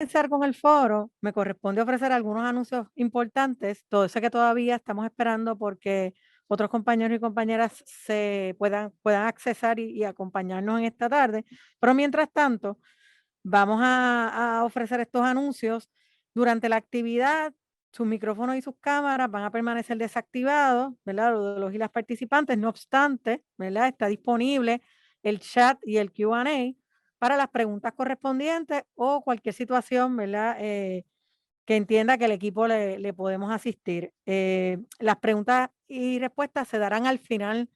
comenzar con el foro, me corresponde ofrecer algunos anuncios importantes. Todo sé que todavía estamos esperando porque otros compañeros y compañeras se puedan accesar y acompañarnos en esta tarde. Pero mientras tanto, vamos a ofrecer estos anuncios. Durante la actividad, sus micrófonos y sus cámaras van a permanecer desactivados, ¿verdad? Los y las participantes. No obstante, ¿verdad? Está disponible el chat y el Q&A para las preguntas correspondientes o cualquier situación, ¿verdad? Que entienda que el equipo le podemos asistir. Las preguntas y respuestas se darán al final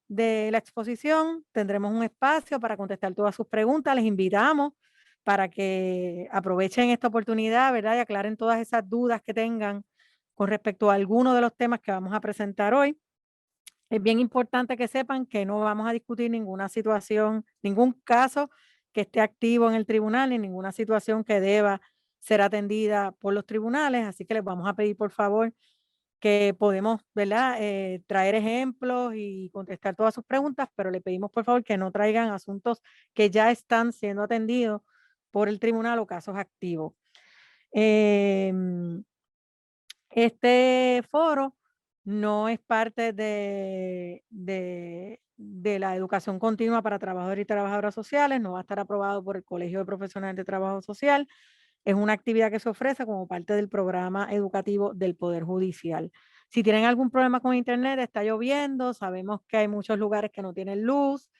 de la exposición. Tendremos un espacio para contestar todas sus preguntas. Les invitamos para que aprovechen esta oportunidad, ¿verdad? Y aclaren todas esas dudas que tengan con respecto a alguno de los temas que vamos a presentar hoy. Es bien importante que sepan que no vamos a discutir ninguna situación, ningún caso que esté activo en el tribunal, ni ninguna situación que deba ser atendida por los tribunales. Así que les vamos a pedir, por favor, que podemos, ¿verdad? Traer ejemplos y contestar todas sus preguntas, pero le pedimos, por favor, que no traigan asuntos que ya están siendo atendidos por el tribunal o casos activos. Este foro no es parte de la educación continua para trabajadores y trabajadoras sociales, no va a estar aprobado por el Colegio de Profesionales de Trabajo Social. Es una actividad que se ofrece como parte del programa educativo del Poder Judicial. Si tienen algún problema con internet, está lloviendo, sabemos que hay muchos lugares que no tienen luz,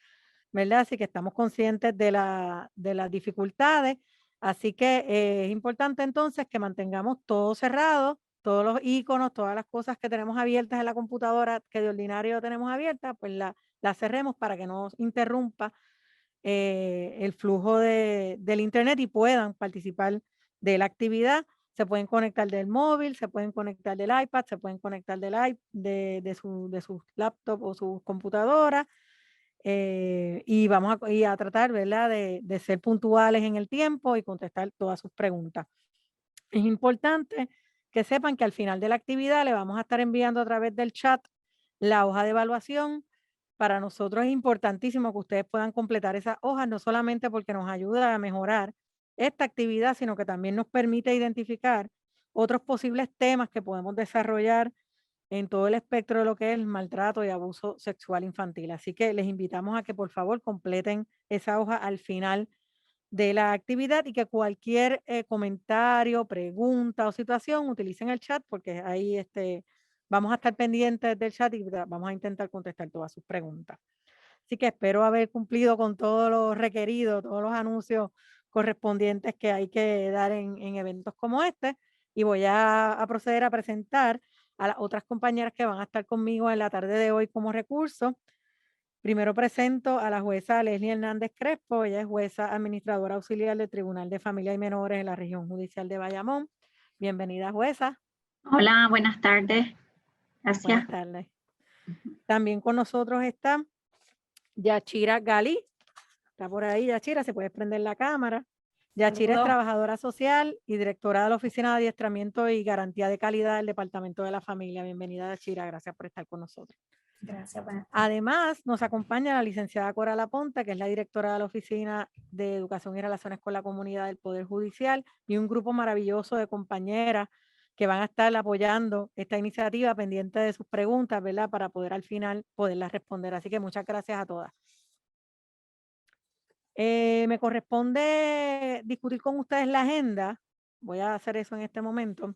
¿verdad? Así que estamos conscientes de las dificultades. Así que es importante entonces que mantengamos todo cerrado, todos los iconos, todas las cosas que tenemos abiertas en la computadora que de ordinario tenemos abiertas, pues la cerremos para que no interrumpa el flujo del internet y puedan participar de la actividad. Se pueden conectar del móvil, se pueden conectar del iPad, se pueden conectar de su laptop o su computadora. Y vamos a tratar, ¿verdad?, de ser puntuales en el tiempo y contestar todas sus preguntas. Es importante que sepan que al final de la actividad le vamos a estar enviando a través del chat la hoja de evaluación. Para nosotros es importantísimo que ustedes puedan completar esas hojas, no solamente porque nos ayuda a mejorar esta actividad, sino que también nos permite identificar otros posibles temas que podemos desarrollar en todo el espectro de lo que es el maltrato y abuso sexual infantil. Así que les invitamos a que por favor completen esa hoja al final de la actividad y que cualquier comentario, pregunta o situación utilicen el chat porque ahí vamos a estar pendientes del chat y vamos a intentar contestar todas sus preguntas. Así que espero haber cumplido con todo lo requerido, todos los anuncios correspondientes que hay que dar en eventos como este y voy a proceder a presentar a las otras compañeras que van a estar conmigo en la tarde de hoy como recurso. Primero presento a la jueza Leslie Hernández Crespo, ella es jueza administradora auxiliar del Tribunal de Familia y Menores en la región judicial de Bayamón. Bienvenida, jueza. Hola, buenas tardes. Gracias. Buenas tardes. También con nosotros está Yachira Gali. Está por ahí, Yachira, se puede prender la cámara. Yachira es Saludos. trabajadora social y directora de la Oficina de Adiestramiento y Garantía de Calidad del Departamento de la Familia. Bienvenida, Yachira, gracias por estar con nosotros. Gracias, buenas tardes. Además, nos acompaña la licenciada Coral Aponte, que es la directora de la Oficina de Educación y Relaciones con la Comunidad del Poder Judicial, y un grupo maravilloso de compañeras que van a estar apoyando esta iniciativa, pendiente de sus preguntas, ¿verdad? Para poder al final poderlas responder. Así que muchas gracias a todas. Me corresponde discutir con ustedes la agenda. Voy a hacer eso en este momento.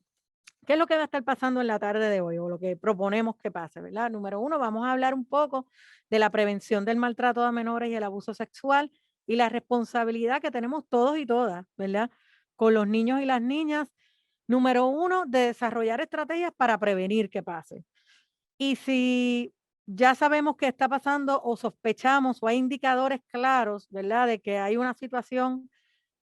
¿Qué es lo que va a estar pasando en la tarde de hoy o lo que proponemos que pase, verdad? Número uno, vamos a hablar un poco de la prevención del maltrato a menores y el abuso sexual y la responsabilidad que tenemos todos y todas, ¿verdad? Con los niños y las niñas. Número uno, de desarrollar estrategias para prevenir que pase. Y si ya sabemos que está pasando o sospechamos o hay indicadores claros, ¿verdad? De que hay una situación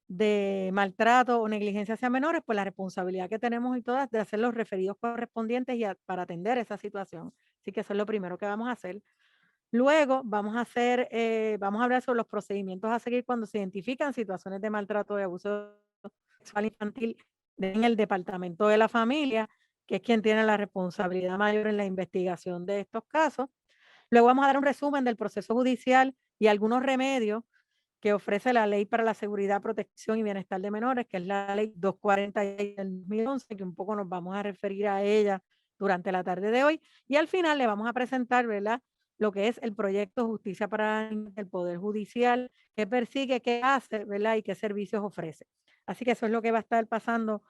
de maltrato o negligencia hacia menores, pues la responsabilidad que tenemos y todas de hacer los referidos correspondientes para atender esa situación. Así que eso es lo primero que vamos a hacer. Luego vamos a hablar sobre los procedimientos a seguir cuando se identifican situaciones de maltrato y abuso sexual infantil en el Departamento de la Familia, que es quien tiene la responsabilidad mayor en la investigación de estos casos. Luego vamos a dar un resumen del proceso judicial y algunos remedios que ofrece la Ley para la Seguridad, Protección y Bienestar de Menores, que es la Ley 246 del 2011, que un poco nos vamos a referir a ella durante la tarde de hoy. Y al final le vamos a presentar, ¿verdad?, lo que es el proyecto Justicia para el Poder Judicial, qué persigue, qué hace, ¿verdad?, y qué servicios ofrece. Así que eso es lo que va a estar pasando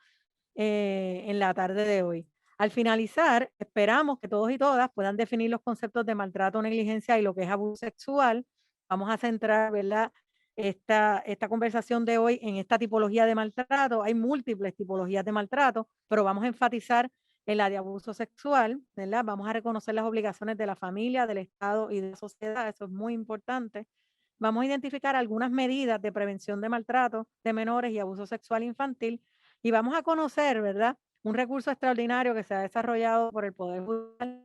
en la tarde de hoy. Al finalizar, esperamos que todos y todas puedan definir los conceptos de maltrato, negligencia y lo que es abuso sexual. Vamos a centrar, ¿verdad?, esta conversación de hoy en esta tipología de maltrato. Hay múltiples tipologías de maltrato, pero vamos a enfatizar en la de abuso sexual, ¿verdad? Vamos a reconocer las obligaciones de la familia, del Estado y de la sociedad. Eso es muy importante. Vamos a identificar algunas medidas de prevención de maltrato de menores y abuso sexual infantil y vamos a conocer, ¿verdad?, un recurso extraordinario que se ha desarrollado por el Poder Judicial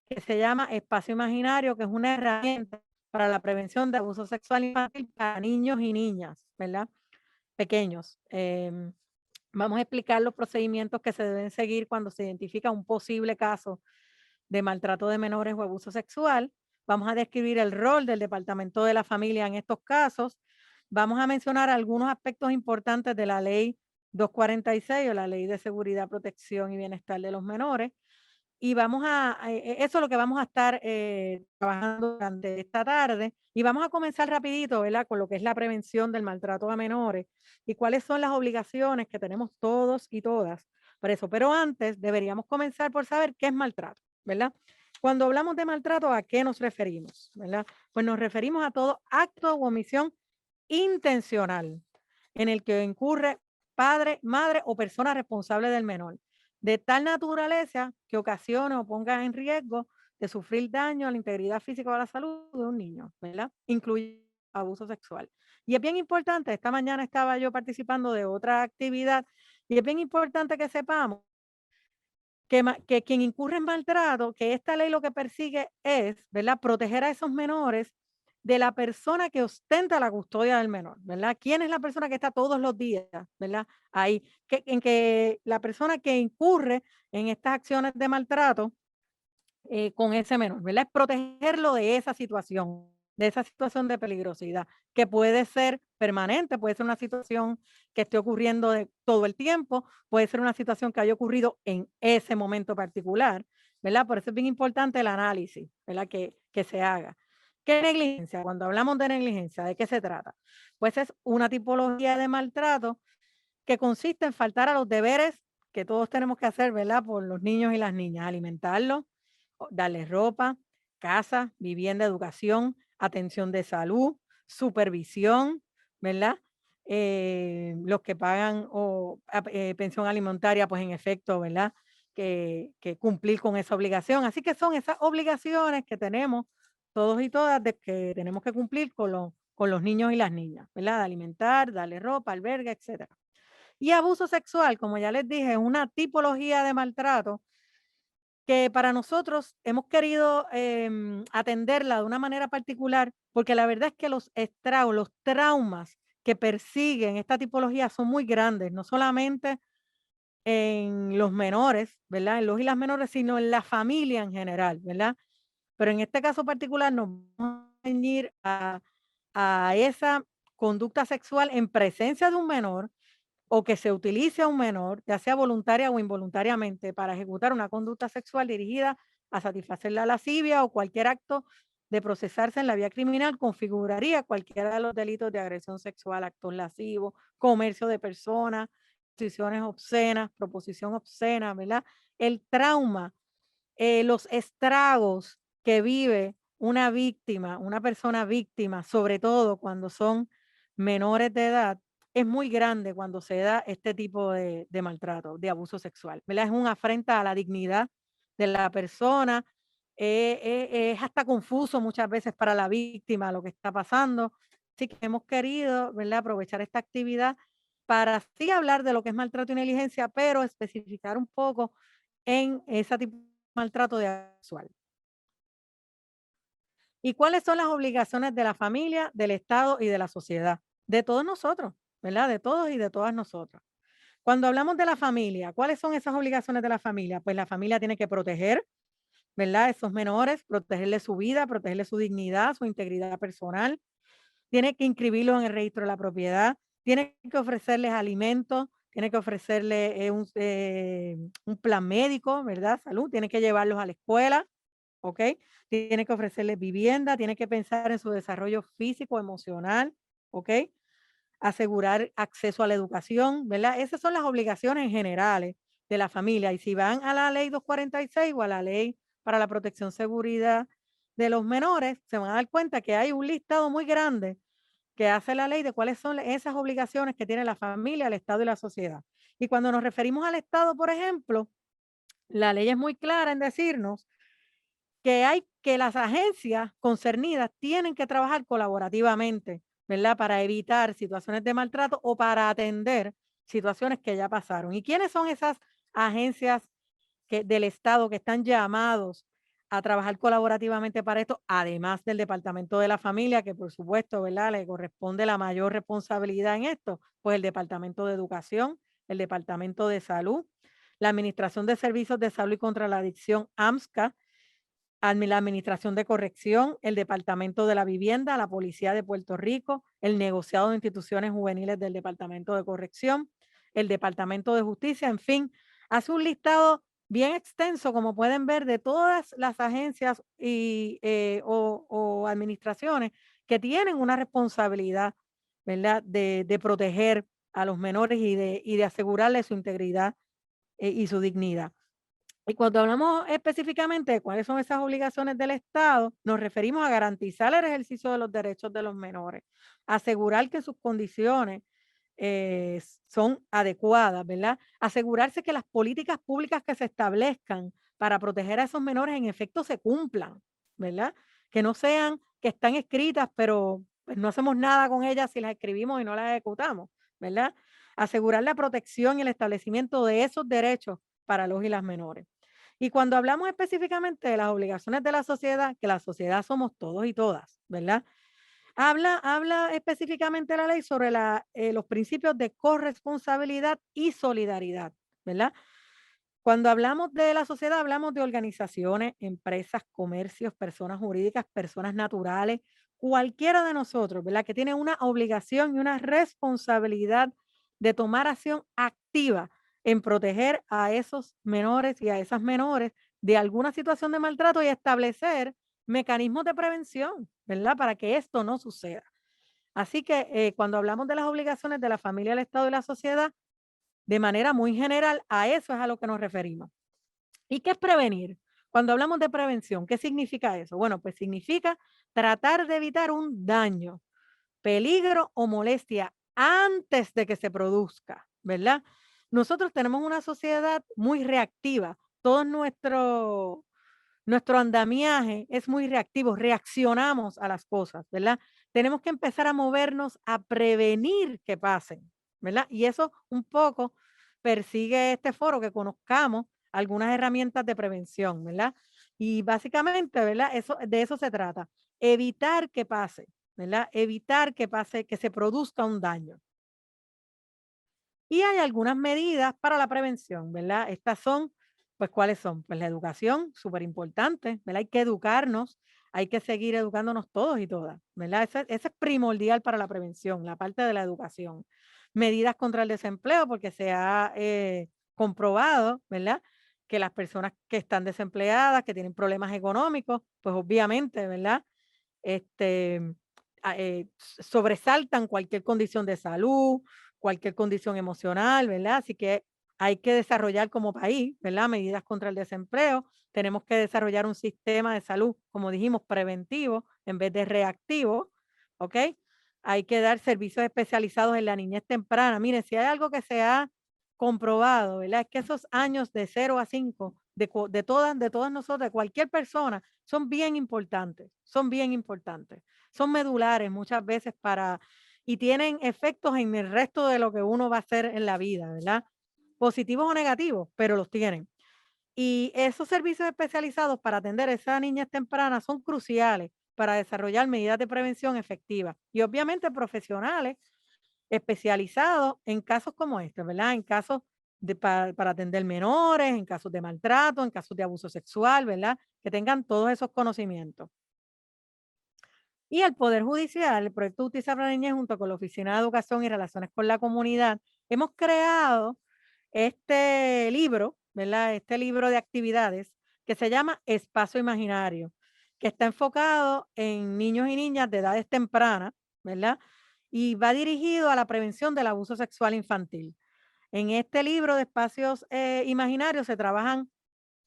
que se llama Espacio Imaginario, que es una herramienta para la prevención de abuso sexual infantil para niños y niñas, ¿verdad?, pequeños. Vamos a explicar los procedimientos que se deben seguir cuando se identifica un posible caso de maltrato de menores o abuso sexual. Vamos a describir el rol del Departamento de la Familia en estos casos. Vamos a mencionar algunos aspectos importantes de la Ley 246 o la Ley de Seguridad, Protección y Bienestar de los Menores. Y vamos eso es lo que vamos a estar trabajando durante esta tarde. Y vamos a comenzar rapidito, ¿verdad?, con lo que es la prevención del maltrato a menores y cuáles son las obligaciones que tenemos todos y todas por eso. Pero antes deberíamos comenzar por saber qué es maltrato, ¿verdad? Cuando hablamos de maltrato, ¿a qué nos referimos? ¿Verdad? Pues nos referimos a todo acto u omisión intencional en el que incurre padre, madre o persona responsable del menor, de tal naturaleza que ocasione o ponga en riesgo de sufrir daño a la integridad física o a la salud de un niño, ¿verdad? Incluye abuso sexual. Y es bien importante, esta mañana estaba yo participando de otra actividad y es bien importante que sepamos que quien incurre en maltrato, que esta ley lo que persigue es, ¿verdad?, proteger a esos menores de la persona que ostenta la custodia del menor, ¿verdad? ¿Quién es la persona que está todos los días, ¿verdad?, ahí? En que la persona que incurre en estas acciones de maltrato con ese menor, ¿verdad? Es protegerlo de esa situación de peligrosidad, que puede ser permanente, puede ser una situación que esté ocurriendo de todo el tiempo, puede ser una situación que haya ocurrido en ese momento particular, ¿verdad? Por eso es bien importante el análisis, ¿verdad?, que se haga. ¿Qué negligencia? Cuando hablamos de negligencia, ¿de qué se trata? Pues es una tipología de maltrato que consiste en faltar a los deberes que todos tenemos que hacer, ¿verdad?, por los niños y las niñas, alimentarlos, darles ropa, casa, vivienda, educación, atención de salud, supervisión, ¿verdad? Los que pagan pensión alimentaria, pues en efecto, ¿verdad?, que cumplir con esa obligación. Así que son esas obligaciones que tenemos todos y todas de que tenemos que cumplir con los niños y las niñas, ¿verdad? De alimentar, darle ropa, albergue, etcétera. Y abuso sexual, como ya les dije, es una tipología de maltrato que para nosotros hemos querido atenderla de una manera particular, porque la verdad es que los estragos, los traumas que persiguen esta tipología son muy grandes, no solamente en los menores, ¿verdad?, en los y las menores, sino en la familia en general, ¿verdad? Pero en este caso particular nos vamos a ceñir a esa conducta sexual en presencia de un menor o que se utilice a un menor, ya sea voluntaria o involuntariamente, para ejecutar una conducta sexual dirigida a satisfacer la lascivia o cualquier acto de procesarse en la vía criminal, configuraría cualquiera de los delitos de agresión sexual, actos lascivos, comercio de personas, posiciones obscenas, proposición obscena, ¿verdad? El trauma, los estragos que vive una víctima, una persona víctima, sobre todo cuando son menores de edad, es muy grande cuando se da este tipo de maltrato, de abuso sexual, ¿verdad? Es una afrenta a la dignidad de la persona, es hasta confuso muchas veces para la víctima lo que está pasando. Así que hemos querido, ¿verdad?, aprovechar esta actividad para sí hablar de lo que es maltrato y negligencia, pero especificar un poco en ese tipo de maltrato de sexual. ¿Y cuáles son las obligaciones de la familia, del Estado y de la sociedad? De todos nosotros, ¿verdad? De todos y de todas nosotras. Cuando hablamos de la familia, ¿cuáles son esas obligaciones de la familia? Pues la familia tiene que proteger, ¿verdad?, esos menores, protegerle su vida, protegerle su dignidad, su integridad personal, tiene que inscribirlos en el registro de la propiedad, tiene que ofrecerles alimentos, tiene que ofrecerles un plan médico, ¿verdad? Salud, tiene que llevarlos a la escuela, ¿ok? Tiene que ofrecerles vivienda, tiene que pensar en su desarrollo físico, emocional, ¿ok? Asegurar acceso a la educación, ¿verdad? Esas son las obligaciones generales de la familia. Y si van a la ley 246 o a la ley para la protección y seguridad de los menores, se van a dar cuenta que hay un listado muy grande que hace la ley de cuáles son esas obligaciones que tiene la familia, el Estado y la sociedad. Y cuando nos referimos al Estado, por ejemplo, la ley es muy clara en decirnos que las agencias concernidas tienen que trabajar colaborativamente, ¿verdad? Para evitar situaciones de maltrato o para atender situaciones que ya pasaron. ¿Y quiénes son esas agencias del Estado que están llamados a trabajar colaborativamente para esto? Además del Departamento de la Familia, que por supuesto, ¿verdad? Le corresponde la mayor responsabilidad en esto, pues el Departamento de Educación, el Departamento de Salud, la Administración de Servicios de Salud y contra la Adicción, AMSCA, la Administración de Corrección, el Departamento de la Vivienda, la Policía de Puerto Rico, el negociado de instituciones juveniles del Departamento de Corrección, el Departamento de Justicia, en fin, hace un listado bien extenso, como pueden ver, de todas las agencias o administraciones que tienen una responsabilidad, ¿verdad?, de proteger a los menores y de asegurarles su integridad y su dignidad. Y cuando hablamos específicamente de cuáles son esas obligaciones del Estado, nos referimos a garantizar el ejercicio de los derechos de los menores, asegurar que sus condiciones son adecuadas, ¿verdad? Asegurarse que las políticas públicas que se establezcan para proteger a esos menores en efecto se cumplan, ¿verdad? Que no sean que están escritas, pero pues, no hacemos nada con ellas si las escribimos y no las ejecutamos, ¿verdad? Asegurar la protección y el establecimiento de esos derechos para los y las menores. Y cuando hablamos específicamente de las obligaciones de la sociedad, que la sociedad somos todos y todas, ¿verdad? Habla específicamente la ley sobre los principios de corresponsabilidad y solidaridad, ¿verdad? Cuando hablamos de la sociedad, hablamos de organizaciones, empresas, comercios, personas jurídicas, personas naturales, cualquiera de nosotros, ¿verdad? Que tiene una obligación y una responsabilidad de tomar acción activa en proteger a esos menores y a esas menores de alguna situación de maltrato y establecer mecanismos de prevención, ¿verdad? Para que esto no suceda. Así que cuando hablamos de las obligaciones de la familia, el Estado y la sociedad, de manera muy general, a eso es a lo que nos referimos. ¿Y qué es prevenir? Cuando hablamos de prevención, ¿qué significa eso? Bueno, pues significa tratar de evitar un daño, peligro o molestia antes de que se produzca, ¿verdad? Nosotros tenemos una sociedad muy reactiva. Todo nuestro andamiaje es muy reactivo, reaccionamos a las cosas, ¿verdad? Tenemos que empezar a movernos a prevenir que pasen, ¿verdad? Y eso un poco persigue este foro, que conozcamos algunas herramientas de prevención, ¿verdad? Y básicamente, ¿verdad? De eso se trata, evitar que pase, ¿verdad? Evitar que pase, que se produzca un daño. Y hay algunas medidas para la prevención, ¿verdad? Estas son, pues, ¿cuáles son? Pues la educación, súper importante, ¿verdad? Hay que educarnos, hay que seguir educándonos todos y todas, ¿verdad? Ese es primordial para la prevención, la parte de la educación. Medidas contra el desempleo, porque se ha comprobado, ¿verdad? Que las personas que están desempleadas, que tienen problemas económicos, pues obviamente, ¿verdad? Este, sobresaltan cualquier condición de salud, cualquier condición emocional, ¿verdad? Así que hay que desarrollar como país, ¿verdad? Medidas contra el desempleo. Tenemos que desarrollar un sistema de salud, como dijimos, preventivo en vez de reactivo, ¿ok? Hay que dar servicios especializados en la niñez temprana. Miren, si hay algo que se ha comprobado, ¿verdad? Es que esos años de 0 a 5 de todas nosotras, de cualquier persona, son bien importantes, son bien importantes. Son medulares muchas veces y tienen efectos en el resto de lo que uno va a hacer en la vida, ¿verdad? Positivos o negativos, pero los tienen. Y esos servicios especializados para atender a esas niñas tempranas son cruciales para desarrollar medidas de prevención efectivas y obviamente profesionales especializados en casos como este, ¿verdad? En casos para atender menores, en casos de maltrato, en casos de abuso sexual, ¿verdad? Que tengan todos esos conocimientos. Y el Poder Judicial, el proyecto Justicia para la Niñez, junto con la Oficina de Educación y Relaciones con la Comunidad, hemos creado este libro, ¿verdad? Este libro de actividades que se llama Espacio Imaginario, que está enfocado en niños y niñas de edades tempranas, ¿verdad? Y va dirigido a la prevención del abuso sexual infantil. En este libro de espacios imaginarios se trabajan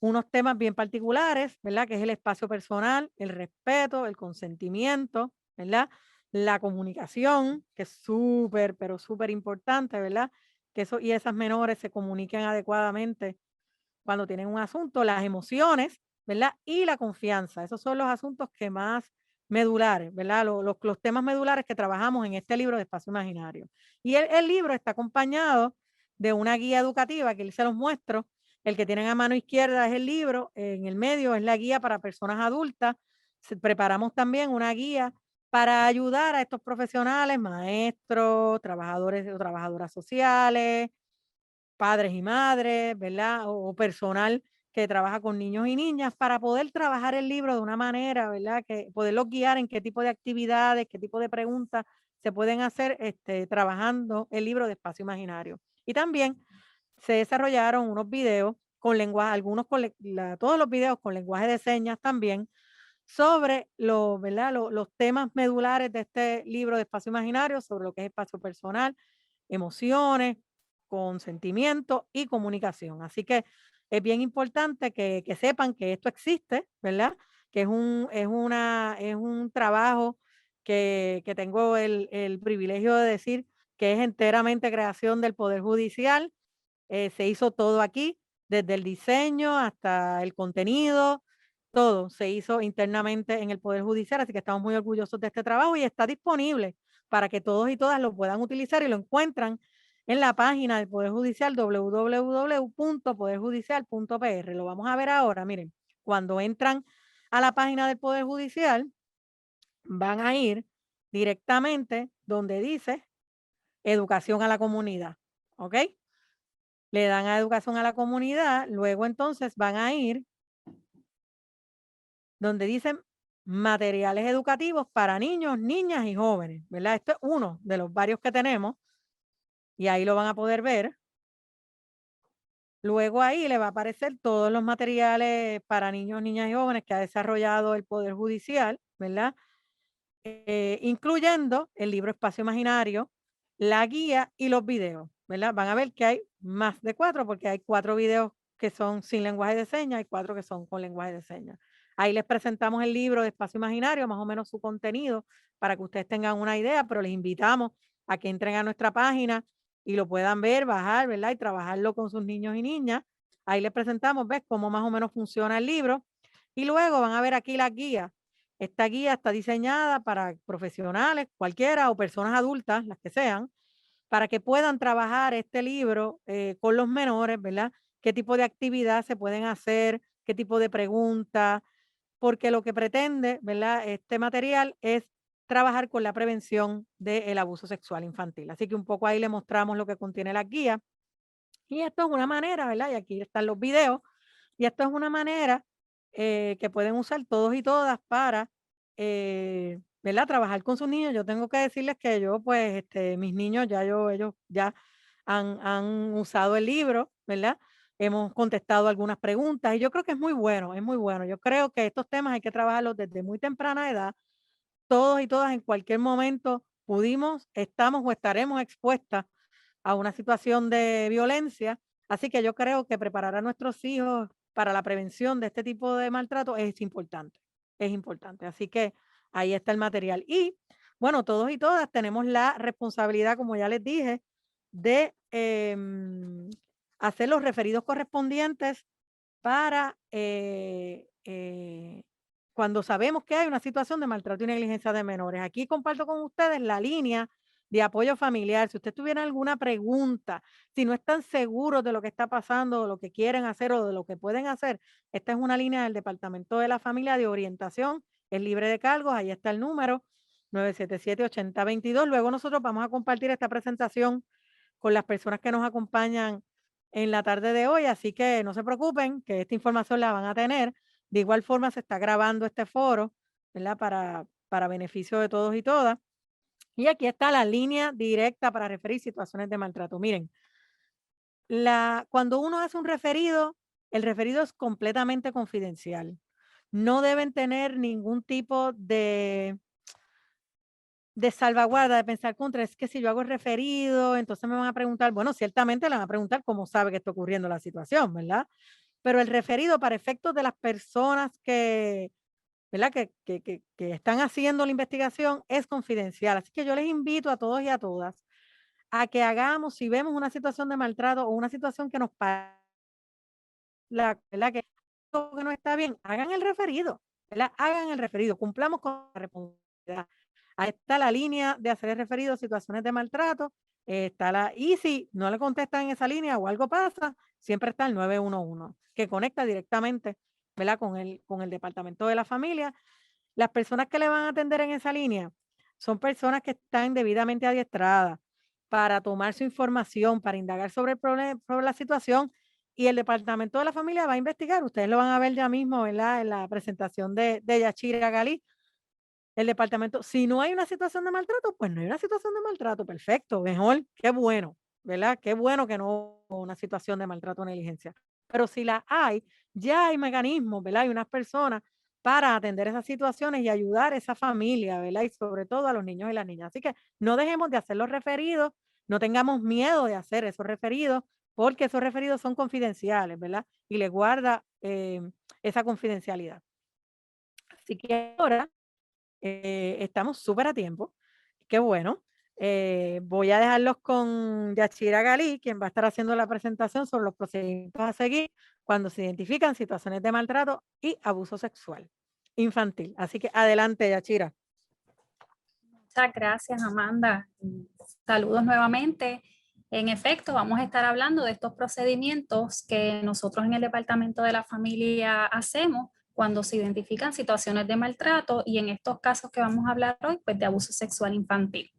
unos temas bien particulares, ¿verdad? Que es el espacio personal, el respeto, el consentimiento, ¿verdad? La comunicación, que es súper, pero súper importante, ¿verdad? Que eso y esas menores se comuniquen adecuadamente cuando tienen un asunto, las emociones, ¿verdad? Y la confianza. Esos son los asuntos que más medulares, ¿verdad? Los temas medulares que trabajamos en este libro de Espacio Imaginario. Y el libro está acompañado de una guía educativa que él se los muestro. El que tienen a mano izquierda es el libro, en el medio es la guía para personas adultas. Preparamos también una guía para ayudar a estos profesionales, maestros, trabajadores o trabajadoras sociales, padres y madres, ¿verdad? O personal que trabaja con niños y niñas para poder trabajar el libro de una manera, ¿verdad? Que poderlos guiar en qué tipo de actividades, qué tipo de preguntas se pueden hacer trabajando el libro de Espacio Imaginario. Y también se desarrollaron unos videos con lenguaje, todos los videos con lenguaje de señas también sobre ¿verdad? Los temas medulares de este libro de Espacio Imaginario, sobre lo que es espacio personal, emociones, consentimiento y comunicación. Así que es bien importante que sepan que esto existe, ¿verdad? Que es un trabajo que tengo el privilegio de decir que es enteramente creación del Poder Judicial. Se hizo todo aquí, desde el diseño hasta el contenido, todo se hizo internamente en el Poder Judicial, así que estamos muy orgullosos de este trabajo y está disponible para que todos y todas lo puedan utilizar y lo encuentran en la página del Poder Judicial www.poderjudicial.pr. Lo vamos a ver ahora, miren, cuando entran a la página del Poder Judicial, van a ir directamente donde dice educación a la comunidad, ¿ok? Le dan a educación a la comunidad, luego entonces van a ir donde dicen materiales educativos para niños, niñas y jóvenes, ¿verdad? Esto es uno de los varios que tenemos y ahí lo van a poder ver. Luego ahí le va a aparecer todos los materiales para niños, niñas y jóvenes que ha desarrollado el Poder Judicial, ¿verdad? Incluyendo el libro Espacio Imaginario, la guía y los videos, ¿verdad? Van a ver que hay más de 4 porque hay 4 videos que son sin lenguaje de señas y 4 que son con lenguaje de señas. Ahí les presentamos el libro de Espacio Imaginario, más o menos su contenido, para que ustedes tengan una idea, pero les invitamos a que entren a nuestra página y lo puedan ver, bajar, ¿verdad? Y trabajarlo con sus niños y niñas. Ahí les presentamos, ¿ves? Cómo más o menos funciona el libro. Y luego van a ver aquí la guía. Esta guía está diseñada para profesionales, cualquiera, o personas adultas, las que sean, para que puedan trabajar este libro con los menores, ¿verdad? ¿Qué tipo de actividad se pueden hacer? ¿Qué tipo de preguntas? Porque lo que pretende, ¿verdad? Este material es trabajar con la prevención del abuso sexual infantil. Así que un poco ahí le mostramos lo que contiene la guía. Y esto es una manera, ¿verdad? Y aquí están los videos. Y esto es una manera que pueden usar todos y todas para, ¿verdad? Trabajar con sus niños. Yo tengo que decirles que yo, pues, mis niños ellos ya han usado el libro, ¿verdad? Hemos contestado algunas preguntas y yo creo que es muy bueno, es muy bueno. Yo creo que estos temas hay que trabajarlos desde muy temprana edad. Todos y todas en cualquier momento pudimos, estamos o estaremos expuestas a una situación de violencia. Así que yo creo que preparar a nuestros hijos para la prevención de este tipo de maltrato es importante, es importante. Así que ahí está el material. Y bueno, todos y todas tenemos la responsabilidad, como ya les dije, de hacer los referidos correspondientes para cuando sabemos que hay una situación de maltrato y negligencia de menores. Aquí comparto con ustedes la línea de apoyo familiar. Si usted tuviera alguna pregunta, si no están seguros de lo que está pasando, de lo que quieren hacer o de lo que pueden hacer, esta es una línea del Departamento de la Familia de Orientación, es libre de cargos, ahí está el número 977-8022. Luego nosotros vamos a compartir esta presentación con las personas que nos acompañan en la tarde de hoy, así que no se preocupen, que esta información la van a tener. De igual forma se está grabando este foro, ¿verdad? para beneficio de todos y todas. Y aquí está la línea directa para referir situaciones de maltrato. Miren, cuando uno hace un referido, el referido es completamente confidencial. No deben tener ningún tipo de salvaguarda, de pensar contra, es que si yo hago el referido, entonces me van a preguntar, bueno, ciertamente le van a preguntar cómo sabe que está ocurriendo la situación, ¿verdad? Pero el referido para efectos de las personas que, ¿verdad? Que están haciendo la investigación es confidencial. Así que yo les invito a todos y a todas a que hagamos, si vemos una situación de maltrato o una situación que nos parece, ¿verdad? Que algo que no está bien, hagan el referido, ¿verdad? Hagan el referido, cumplamos con la responsabilidad. Ahí está la línea de hacer el referido a situaciones de maltrato, y si no le contestan en esa línea o algo pasa, siempre está el 911, que conecta directamente, ¿verdad? Con el departamento de la familia. Las personas que le van a atender en esa línea son personas que están debidamente adiestradas para tomar su información, para indagar sobre el problema, sobre la situación, y el departamento de la familia va a investigar. Ustedes lo van a ver ya mismo, ¿verdad? En la presentación de Yachira Galí. El departamento, si no hay una situación de maltrato, pues no hay una situación de maltrato. Perfecto, mejor, qué bueno, ¿verdad? Qué bueno que no hubo una situación de maltrato o negligencia. Pero si la hay, ya hay mecanismos, ¿verdad? Hay unas personas para atender esas situaciones y ayudar a esa familia, ¿verdad? Y sobre todo a los niños y las niñas. Así que no dejemos de hacer los referidos, no tengamos miedo de hacer esos referidos, porque esos referidos son confidenciales, ¿verdad? Y les guarda esa confidencialidad. Así que ahora estamos súper a tiempo. Qué bueno. Voy a dejarlos con Yachira Galí, quien va a estar haciendo la presentación sobre los procedimientos a seguir cuando se identifican situaciones de maltrato y abuso sexual infantil. Así que adelante, Yachira. Muchas gracias, Amanda. Saludos nuevamente. En efecto, vamos a estar hablando de estos procedimientos que nosotros en el Departamento de la Familia hacemos cuando se identifican situaciones de maltrato y en estos casos que vamos a hablar hoy, pues de abuso sexual infantil.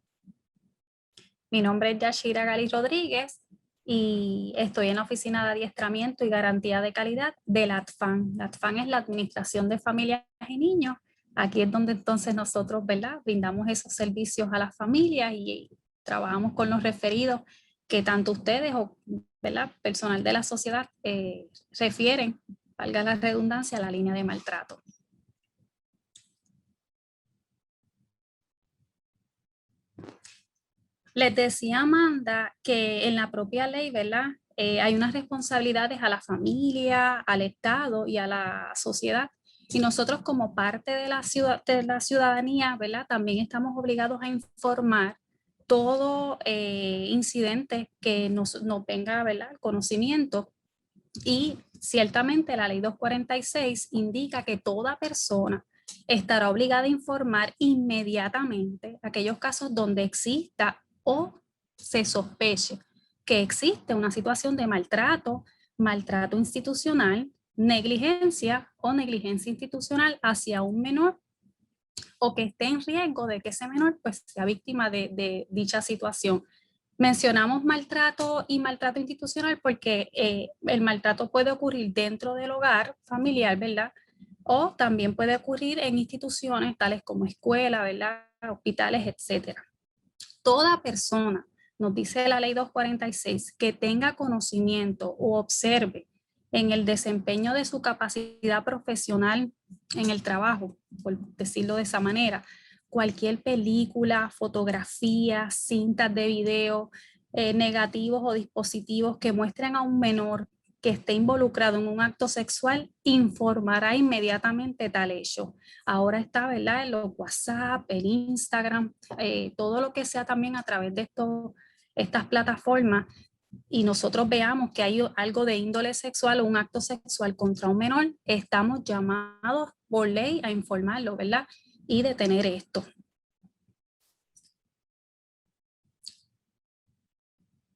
Mi nombre es Yashira Gali Rodríguez y estoy en la Oficina de Adiestramiento y Garantía de Calidad de la ADFAN. La ADFAN es la Administración de Familias y Niños. Aquí es donde entonces nosotros, ¿verdad?, brindamos esos servicios a las familias y trabajamos con los referidos que tanto ustedes o, ¿verdad?, personal de la sociedad refieren, valga la redundancia, a la línea de maltrato. Les decía Amanda que en la propia ley, ¿verdad? Hay unas responsabilidades a la familia, al Estado y a la sociedad. Y nosotros como parte de la ciudadanía, ¿verdad? También estamos obligados a informar todo incidente que nos venga, ¿verdad?, al conocimiento. Y ciertamente la ley 246 indica que toda persona estará obligada a informar inmediatamente aquellos casos donde exista o se sospeche que existe una situación de maltrato, maltrato institucional, negligencia o negligencia institucional hacia un menor o que esté en riesgo de que ese menor pues sea víctima de dicha situación. Mencionamos maltrato y maltrato institucional porque el maltrato puede ocurrir dentro del hogar familiar, ¿verdad? O también puede ocurrir en instituciones tales como escuela, ¿verdad?, hospitales, etcétera. Toda persona, nos dice la ley 246, que tenga conocimiento o observe en el desempeño de su capacidad profesional en el trabajo, por decirlo de esa manera, cualquier película, fotografía, cintas de video, negativos o dispositivos que muestren a un menor que esté involucrado en un acto sexual, informará inmediatamente tal hecho. Ahora está, ¿verdad?, en los WhatsApp, el Instagram, todo lo que sea también a través de estas plataformas, y nosotros veamos que hay algo de índole sexual o un acto sexual contra un menor, estamos llamados por ley a informarlo, ¿verdad?, y detener esto.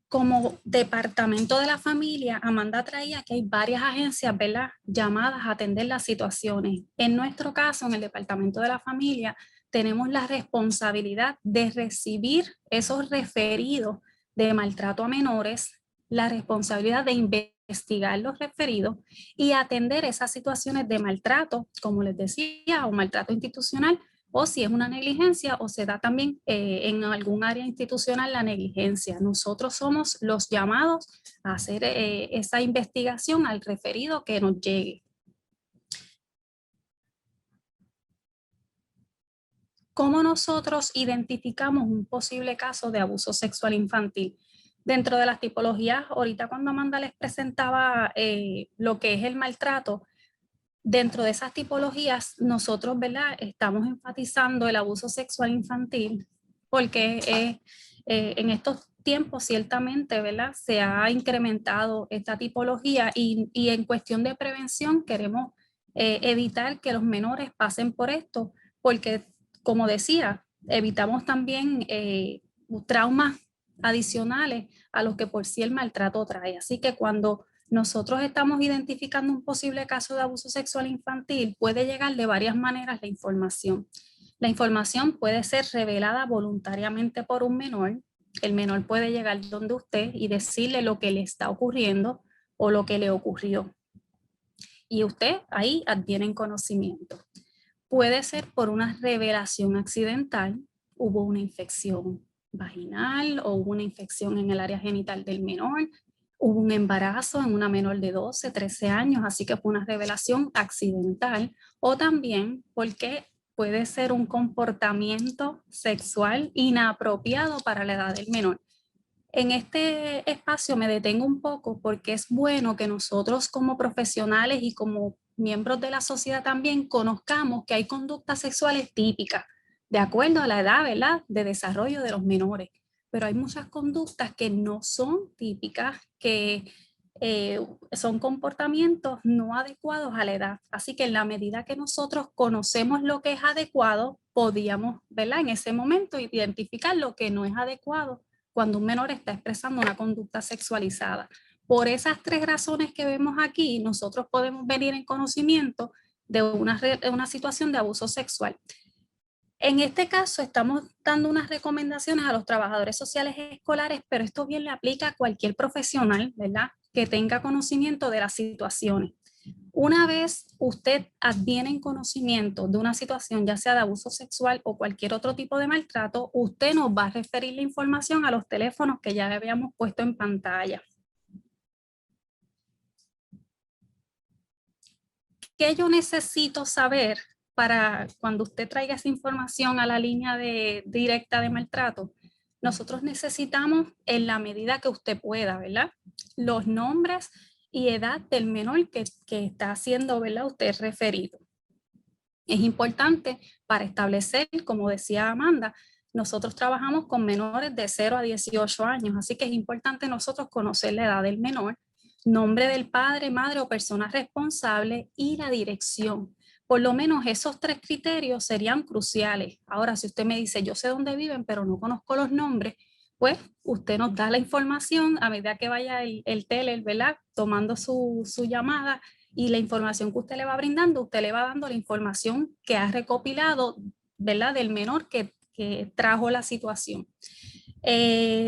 Como departamento de la familia, Amanda traía que hay varias agencias, ¿verdad?, llamadas a atender las situaciones. En nuestro caso, en el departamento de la familia, tenemos la responsabilidad de recibir esos referidos de maltrato a menores, la responsabilidad de investigar los referidos y atender esas situaciones de maltrato, como les decía, o maltrato institucional, o si es una negligencia o se da también en algún área institucional la negligencia. Nosotros somos los llamados a hacer esa investigación al referido que nos llegue. ¿Cómo nosotros identificamos un posible caso de abuso sexual infantil? Dentro de las tipologías, ahorita cuando Amanda les presentaba lo que es el maltrato, dentro de esas tipologías nosotros, ¿verdad?, estamos enfatizando el abuso sexual infantil porque en estos tiempos ciertamente, ¿verdad?, se ha incrementado esta tipología y en cuestión de prevención queremos evitar que los menores pasen por esto porque, como decía, evitamos también traumas adicionales a los que por sí el maltrato trae. Así que cuando nosotros estamos identificando un posible caso de abuso sexual infantil, puede llegar de varias maneras la información. La información puede ser revelada voluntariamente por un menor. El menor puede llegar donde usted y decirle lo que le está ocurriendo o lo que le ocurrió. Y usted ahí adquiere conocimiento. Puede ser por una revelación accidental, hubo una infección vaginal o hubo una infección en el área genital del menor, hubo un embarazo en una menor de 12, 13 años, así que fue una revelación accidental, o también porque puede ser un comportamiento sexual inapropiado para la edad del menor. En este espacio me detengo un poco porque es bueno que nosotros como profesionales y como miembros de la sociedad también conozcamos que hay conductas sexuales típicas de acuerdo a la edad, ¿verdad?, de desarrollo de los menores. Pero hay muchas conductas que no son típicas, que son comportamientos no adecuados a la edad. Así que en la medida que nosotros conocemos lo que es adecuado, podíamos, ¿verdad?, en ese momento identificar lo que no es adecuado cuando un menor está expresando una conducta sexualizada. Por esas tres razones que vemos aquí, nosotros podemos venir en conocimiento de una situación de abuso sexual. En este caso, estamos dando unas recomendaciones a los trabajadores sociales escolares, pero esto bien le aplica a cualquier profesional, ¿verdad?, que tenga conocimiento de las situaciones. Una vez usted adviene en conocimiento de una situación, ya sea de abuso sexual o cualquier otro tipo de maltrato, usted nos va a referir la información a los teléfonos que ya habíamos puesto en pantalla. ¿Qué yo necesito saber para cuando usted traiga esa información a la línea directa de maltrato? Nosotros necesitamos, en la medida que usted pueda, ¿verdad?, los nombres y edad del menor que está haciendo, ¿verdad?, usted referido. Es importante para establecer, como decía Amanda, nosotros trabajamos con menores de 0 a 18 años, así que es importante nosotros conocer la edad del menor, nombre del padre, madre o persona responsable y la dirección. Por lo menos esos tres criterios serían cruciales. Ahora, si usted me dice, yo sé dónde viven, pero no conozco los nombres, pues usted nos da la información a medida que vaya el teler, ¿verdad?, tomando su llamada, y la información que usted le va brindando, usted le va dando la información que ha recopilado, ¿verdad?, del menor que trajo la situación.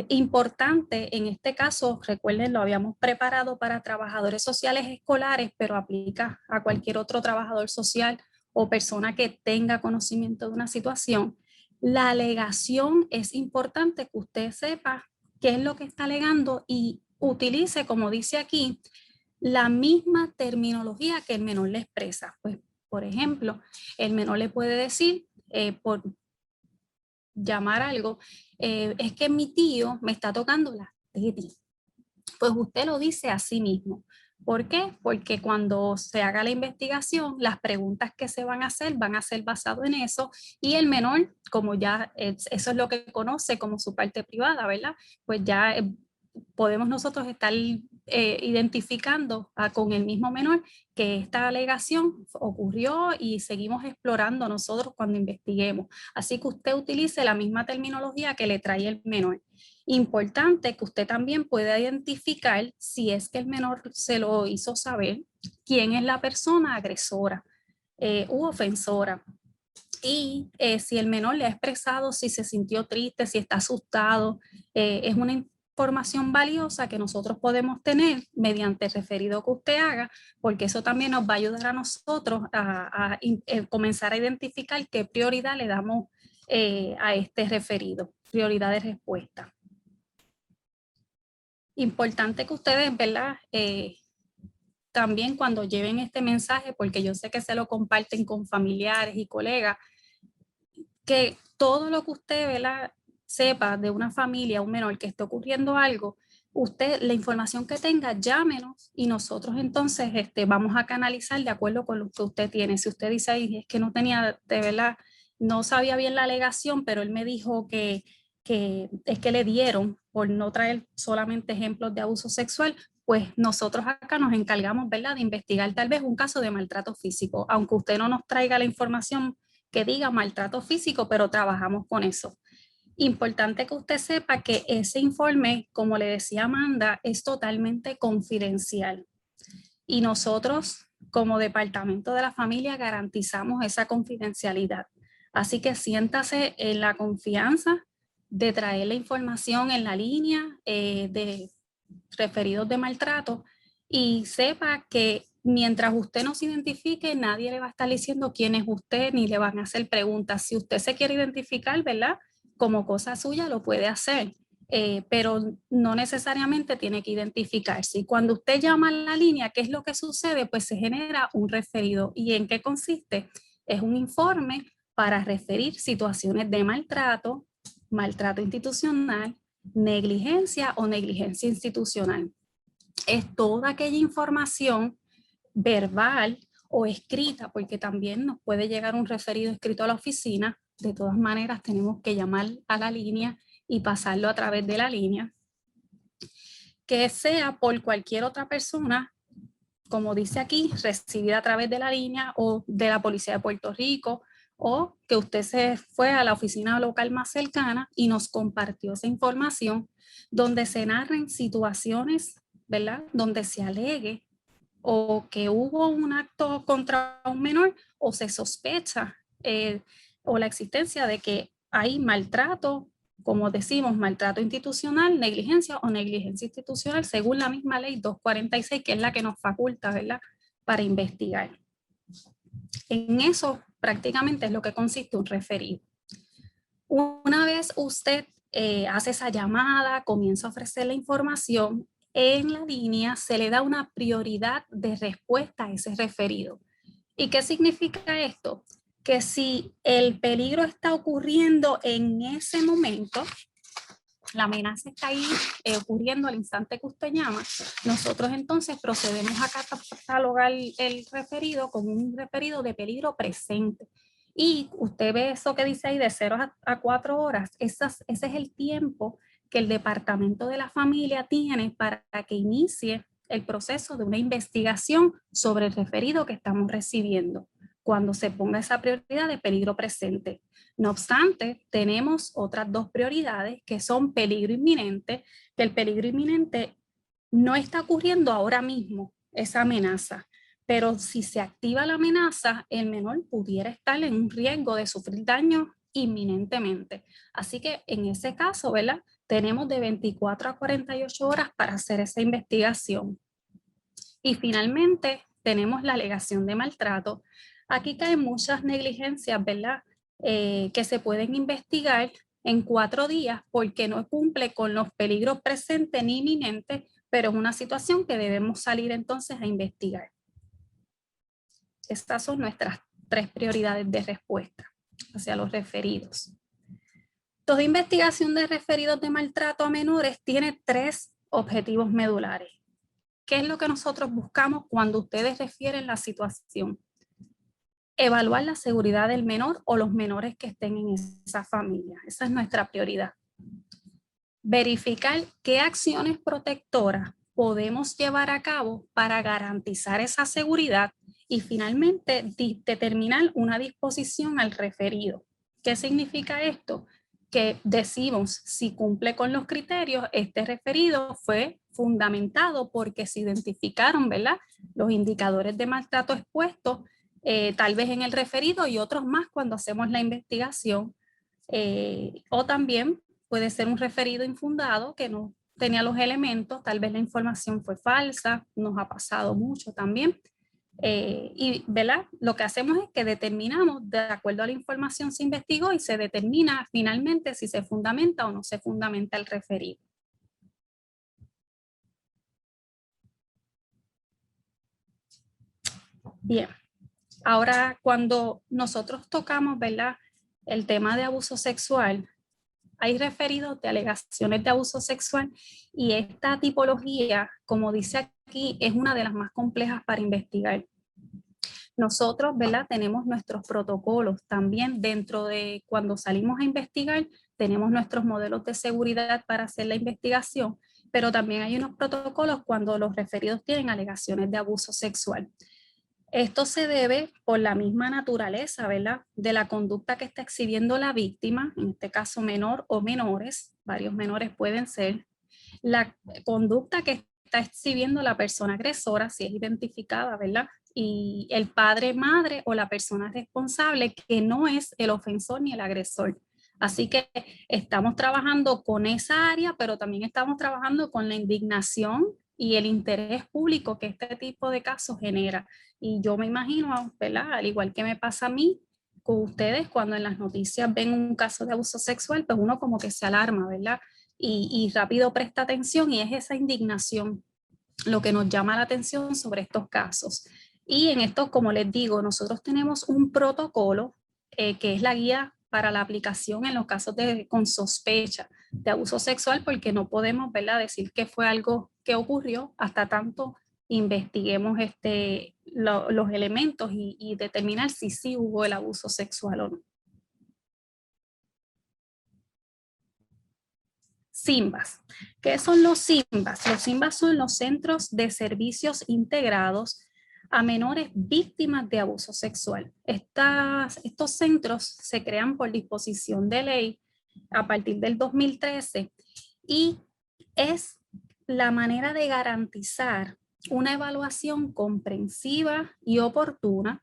Importante en este caso, recuerden, lo habíamos preparado para trabajadores sociales escolares, pero aplica a cualquier otro trabajador social o persona que tenga conocimiento de una situación. La alegación es importante que usted sepa qué es lo que está alegando y utilice, como dice aquí, la misma terminología que el menor le expresa. Pues, por ejemplo, el menor le puede decir, por llamar algo, es que mi tío me está tocando la tetis. Pues usted lo dice a sí mismo. ¿Por qué? Porque cuando se haga la investigación, las preguntas que se van a ser basadas en eso, y el menor, como ya eso es lo que conoce como su parte privada, ¿verdad?, pues ya podemos nosotros estar identificando con el mismo menor que esta alegación ocurrió y seguimos explorando nosotros cuando investiguemos. Así que usted utilice la misma terminología que le trae el menor. Importante que usted también pueda identificar, si es que el menor se lo hizo saber, quién es la persona agresora u ofensora. Y si el menor le ha expresado si se sintió triste, si está asustado, es una información valiosa que nosotros podemos tener mediante el referido que usted haga, porque eso también nos va a ayudar a nosotros a comenzar a identificar qué prioridad le damos a este referido, prioridad de respuesta. Importante que ustedes, ¿verdad? También cuando lleven este mensaje, porque yo sé que se lo comparten con familiares y colegas, que todo lo que usted, ¿verdad?, sepa de una familia, un menor que esté ocurriendo algo, usted, la información que tenga, llámenos y nosotros entonces vamos a canalizar de acuerdo con lo que usted tiene. Si usted dice, ay, es que no tenía, de verdad, no sabía bien la alegación, pero él me dijo que es que le dieron por no traer solamente ejemplos de abuso sexual, pues nosotros acá nos encargamos, ¿verdad?, de investigar tal vez un caso de maltrato físico, aunque usted no nos traiga la información que diga maltrato físico, pero trabajamos con eso. Importante que usted sepa que ese informe, como le decía Amanda, es totalmente confidencial. Y nosotros, como Departamento de la Familia, garantizamos esa confidencialidad. Así que siéntase en la confianza de traer la información en la línea de referidos de maltrato y sepa que mientras usted no se identifique, nadie le va a estar diciendo quién es usted ni le van a hacer preguntas. Si usted se quiere identificar, ¿verdad?, como cosa suya, lo puede hacer, pero no necesariamente tiene que identificarse. Y cuando usted llama a la línea, ¿qué es lo que sucede? Pues se genera un referido. ¿Y en qué consiste? Es un informe para referir situaciones de maltrato, maltrato institucional, negligencia o negligencia institucional. Es toda aquella información verbal o escrita, porque también nos puede llegar un referido escrito a la oficina. De todas maneras, tenemos que llamar a la línea y pasarlo a través de la línea. Que sea por cualquier otra persona, como dice aquí, recibida a través de la línea o de la Policía de Puerto Rico, o que usted se fue a la oficina local más cercana y nos compartió esa información, donde se narren situaciones, ¿verdad?, donde se alegue o que hubo un acto contra un menor o se sospecha o la existencia de que hay maltrato, como decimos, maltrato institucional, negligencia o negligencia institucional, según la misma ley 246, que es la que nos faculta, ¿verdad?, para investigar. En eso prácticamente es lo que consiste un referido. Una vez usted hace esa llamada, comienza a ofrecer la información, en la línea se le da una prioridad de respuesta a ese referido. ¿Y qué significa esto? Que si el peligro está ocurriendo en ese momento, la amenaza está ahí ocurriendo al instante que usted llama, nosotros entonces procedemos a catalogar el referido como un referido de peligro presente. Y usted ve eso que dice ahí de 0 a 4 horas, ese es el tiempo que el Departamento de la Familia tiene para que inicie el proceso de una investigación sobre el referido que estamos recibiendo, cuando se ponga esa prioridad de peligro presente. No obstante, tenemos otras dos prioridades que son peligro inminente, que el peligro inminente no está ocurriendo ahora mismo, esa amenaza, pero si se activa la amenaza, el menor pudiera estar en un riesgo de sufrir daño inminentemente. Así que en ese caso, ¿verdad?, tenemos de 24 a 48 horas para hacer esa investigación. Y finalmente tenemos la alegación de maltrato. Aquí caen muchas negligencias, ¿verdad?, que se pueden investigar en 4 días porque no cumple con los peligros presentes ni inminentes, pero es una situación que debemos salir entonces a investigar. Estas son nuestras 3 prioridades de respuesta hacia los referidos. Toda investigación de referidos de maltrato a menores tiene 3 objetivos medulares. ¿Qué es lo que nosotros buscamos cuando ustedes refieren la situación? Evaluar la seguridad del menor o los menores que estén en esa familia. Esa es nuestra prioridad. Verificar qué acciones protectoras podemos llevar a cabo para garantizar esa seguridad y finalmente determinar una disposición al referido. ¿Qué significa esto? Que decimos si cumple con los criterios, este referido fue fundamentado porque se identificaron, ¿verdad?, los indicadores de maltrato expuestos, tal vez en el referido y otros más cuando hacemos la investigación, o también puede ser un referido infundado que no tenía los elementos, tal vez la información fue falsa, nos ha pasado mucho también. Y ¿verdad? Lo que hacemos es que determinamos, de acuerdo a la información se investigó y se determina finalmente si se fundamenta o no se fundamenta el referido. Bien, ahora cuando nosotros tocamos, ¿verdad?, el tema de abuso sexual, hay referidos de alegaciones de abuso sexual y esta tipología, como dice aquí, es una de las más complejas para investigar. Nosotros, ¿verdad?, tenemos nuestros protocolos también dentro de cuando salimos a investigar, tenemos nuestros modelos de seguridad para hacer la investigación, pero también hay unos protocolos cuando los referidos tienen alegaciones de abuso sexual. Esto se debe por la misma naturaleza, ¿verdad?, de la conducta que está exhibiendo la víctima, en este caso menor o menores, varios menores pueden ser, la conducta que está exhibiendo la persona agresora, si es identificada, ¿verdad?, y el padre, madre o la persona responsable que no es el ofensor ni el agresor. Así que estamos trabajando con esa área, pero también estamos trabajando con la indignación y el interés público que este tipo de casos genera. Y yo me imagino, ¿verdad?, al igual que me pasa a mí, con ustedes, cuando en las noticias ven un caso de abuso sexual, pues uno como que se alarma, ¿verdad? Y rápido presta atención y es esa indignación lo que nos llama la atención sobre estos casos. Y en esto, como les digo, nosotros tenemos un protocolo que es la guía para la aplicación en los casos con sospecha de abuso sexual, porque no podemos, ¿verdad?, decir que fue algo que ocurrió hasta tanto investiguemos los elementos y determinar si sí hubo el abuso sexual o no. CIMBAS. ¿Qué son los CIMBAS? Los CIMBAS son los Centros de Servicios Integrados a Menores Víctimas de Abuso Sexual. Estos centros se crean por disposición de ley a partir del 2013 y es la manera de garantizar una evaluación comprensiva y oportuna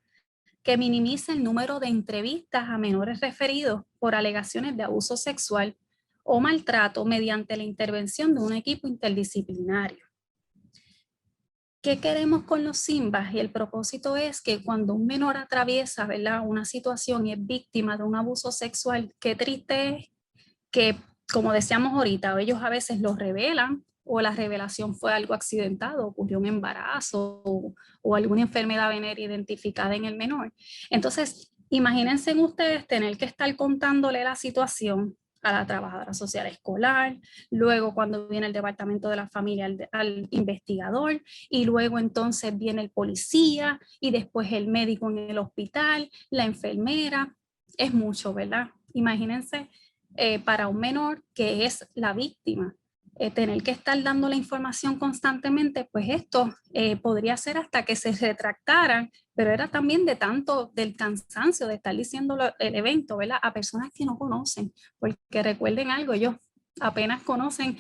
que minimice el número de entrevistas a menores referidos por alegaciones de abuso sexual o maltrato mediante la intervención de un equipo interdisciplinario. ¿Qué queremos con los CIMBAS? Y el propósito es que cuando un menor atraviesa, ¿verdad?, una situación y es víctima de un abuso sexual, qué triste es que, como decíamos ahorita, ellos a veces lo revelan o la revelación fue algo accidentado, ocurrió un embarazo o alguna enfermedad venérea identificada en el menor. Entonces, imagínense ustedes tener que estar contándole la situación a la trabajadora social escolar, luego cuando viene el departamento de la familia al investigador y luego entonces viene el policía y después el médico en el hospital, la enfermera, es mucho, ¿verdad? Imagínense para un menor que es la víctima, tener que estar dando la información constantemente, pues esto podría ser hasta que se retractaran, pero era también de tanto del cansancio de estar diciendo el evento, ¿verdad?, a personas que no conocen, porque recuerden algo, ellos apenas conocen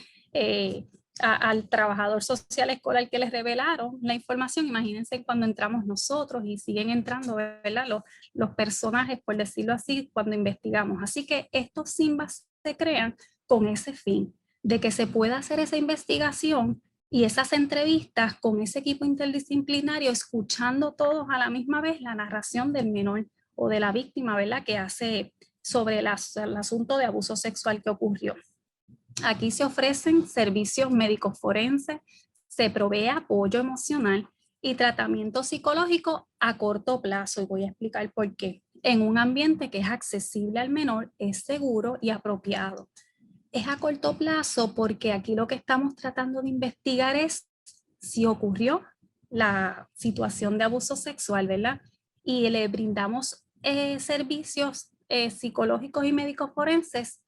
al trabajador social escolar que les revelaron la información. Imagínense cuando entramos nosotros y siguen entrando, ¿verdad?, los personajes, por decirlo así, cuando investigamos. Así que estos CIMBAS se crean con ese fin, de que se pueda hacer esa investigación y esas entrevistas con ese equipo interdisciplinario, escuchando todos a la misma vez la narración del menor o de la víctima, ¿verdad?, que hace sobre el asunto de abuso sexual que ocurrió. Aquí se ofrecen servicios médicos forenses, se provee apoyo emocional y tratamiento psicológico a corto plazo. Y voy a explicar por qué. En un ambiente que es accesible al menor, es seguro y apropiado. Es a corto plazo porque aquí lo que estamos tratando de investigar es si ocurrió la situación de abuso sexual, ¿verdad? Y le brindamos servicios psicológicos y médicos forenses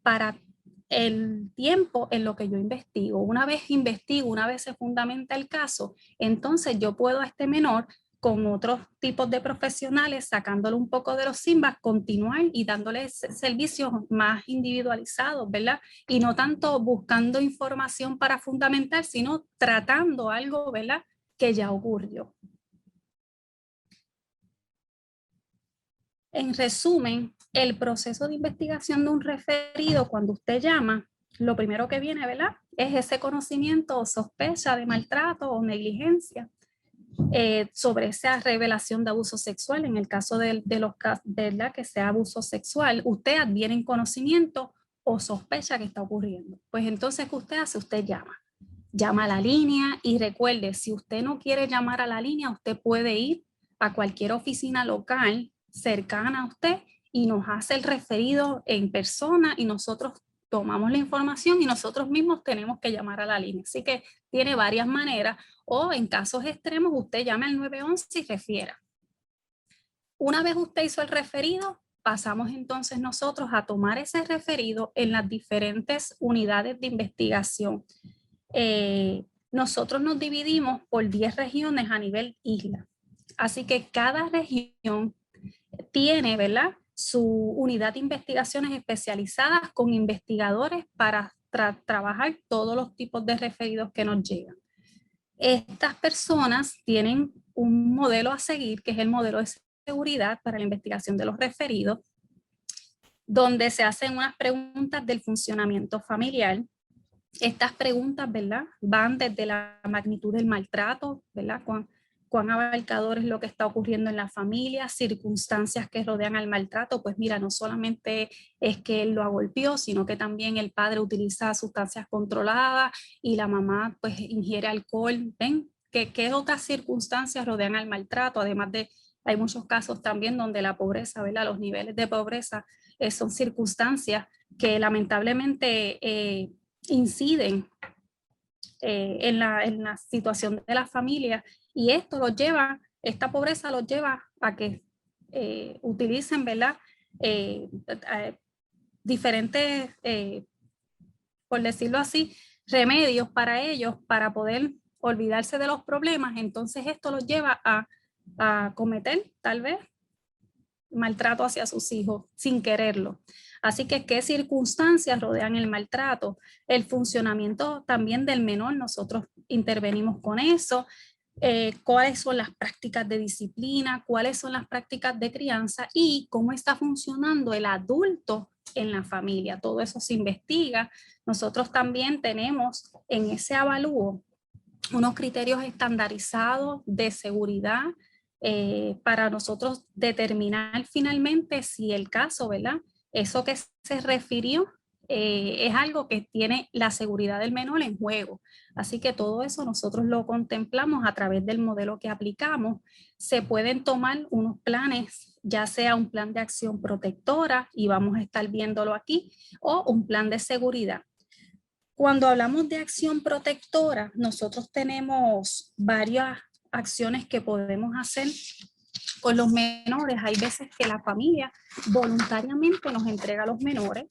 para el tiempo en lo que yo investigo. Una vez investigo, una vez se fundamenta el caso, entonces yo puedo a este menor con otros tipos de profesionales, sacándole un poco de los CIMBAS, continuar y dándole servicios más individualizados, ¿verdad? Y no tanto buscando información para fundamentar, sino tratando algo, ¿verdad?, que ya ocurrió. En resumen, el proceso de investigación de un referido, cuando usted llama, lo primero que viene, ¿verdad?, es ese conocimiento o sospecha de maltrato o negligencia sobre esa revelación de abuso sexual. En el caso de los casos de la que sea abuso sexual, usted adviene en conocimiento o sospecha que está ocurriendo. Pues entonces, ¿qué usted hace? Usted llama a la línea, y recuerde, si usted no quiere llamar a la línea, usted puede ir a cualquier oficina local cercana a usted y nos hace el referido en persona, y nosotros tomamos la información y nosotros mismos tenemos que llamar a la línea. Así que tiene varias maneras, o en casos extremos usted llame al 911 y refiera. Una vez usted hizo el referido, pasamos entonces nosotros a tomar ese referido en las diferentes unidades de investigación. Nosotros nos dividimos por 10 regiones a nivel isla. Así que cada región tiene, ¿verdad?, su unidad de investigaciones especializadas con investigadores para trabajar todos los tipos de referidos que nos llegan. Estas personas tienen un modelo a seguir, que es el modelo de seguridad para la investigación de los referidos, donde se hacen unas preguntas del funcionamiento familiar. Estas preguntas, ¿verdad?, van desde la magnitud del maltrato, ¿verdad?, cuán abarcador es lo que está ocurriendo en la familia, circunstancias que rodean al maltrato. Pues mira, no solamente es que él lo golpeó, sino que también el padre utiliza sustancias controladas y la mamá pues ingiere alcohol. ¿Ven? ¿Qué otras circunstancias rodean al maltrato? Además de, hay muchos casos también donde la pobreza, ¿verdad?, los niveles de pobreza son circunstancias que lamentablemente inciden en la situación de la familia, y esto los lleva, esta pobreza los lleva a que utilicen, ¿verdad?, diferentes, por decirlo así, remedios para ellos, para poder olvidarse de los problemas. Entonces esto los lleva a cometer tal vez maltrato hacia sus hijos sin quererlo. Así que, ¿qué circunstancias rodean el maltrato? El funcionamiento también del menor, nosotros intervenimos con eso. Cuáles son las prácticas de disciplina, cuáles son las prácticas de crianza y cómo está funcionando el adulto en la familia. Todo eso se investiga. Nosotros también tenemos en ese avalúo unos criterios estandarizados de seguridad para nosotros determinar finalmente si el caso, ¿verdad?, eso que se refirió es algo que tiene la seguridad del menor en juego. Así que todo eso nosotros lo contemplamos a través del modelo que aplicamos. Se pueden tomar unos planes, ya sea un plan de acción protectora, y vamos a estar viéndolo aquí, o un plan de seguridad. Cuando hablamos de acción protectora, nosotros tenemos varias acciones que podemos hacer con los menores. Hay veces que la familia voluntariamente nos entrega a los menores,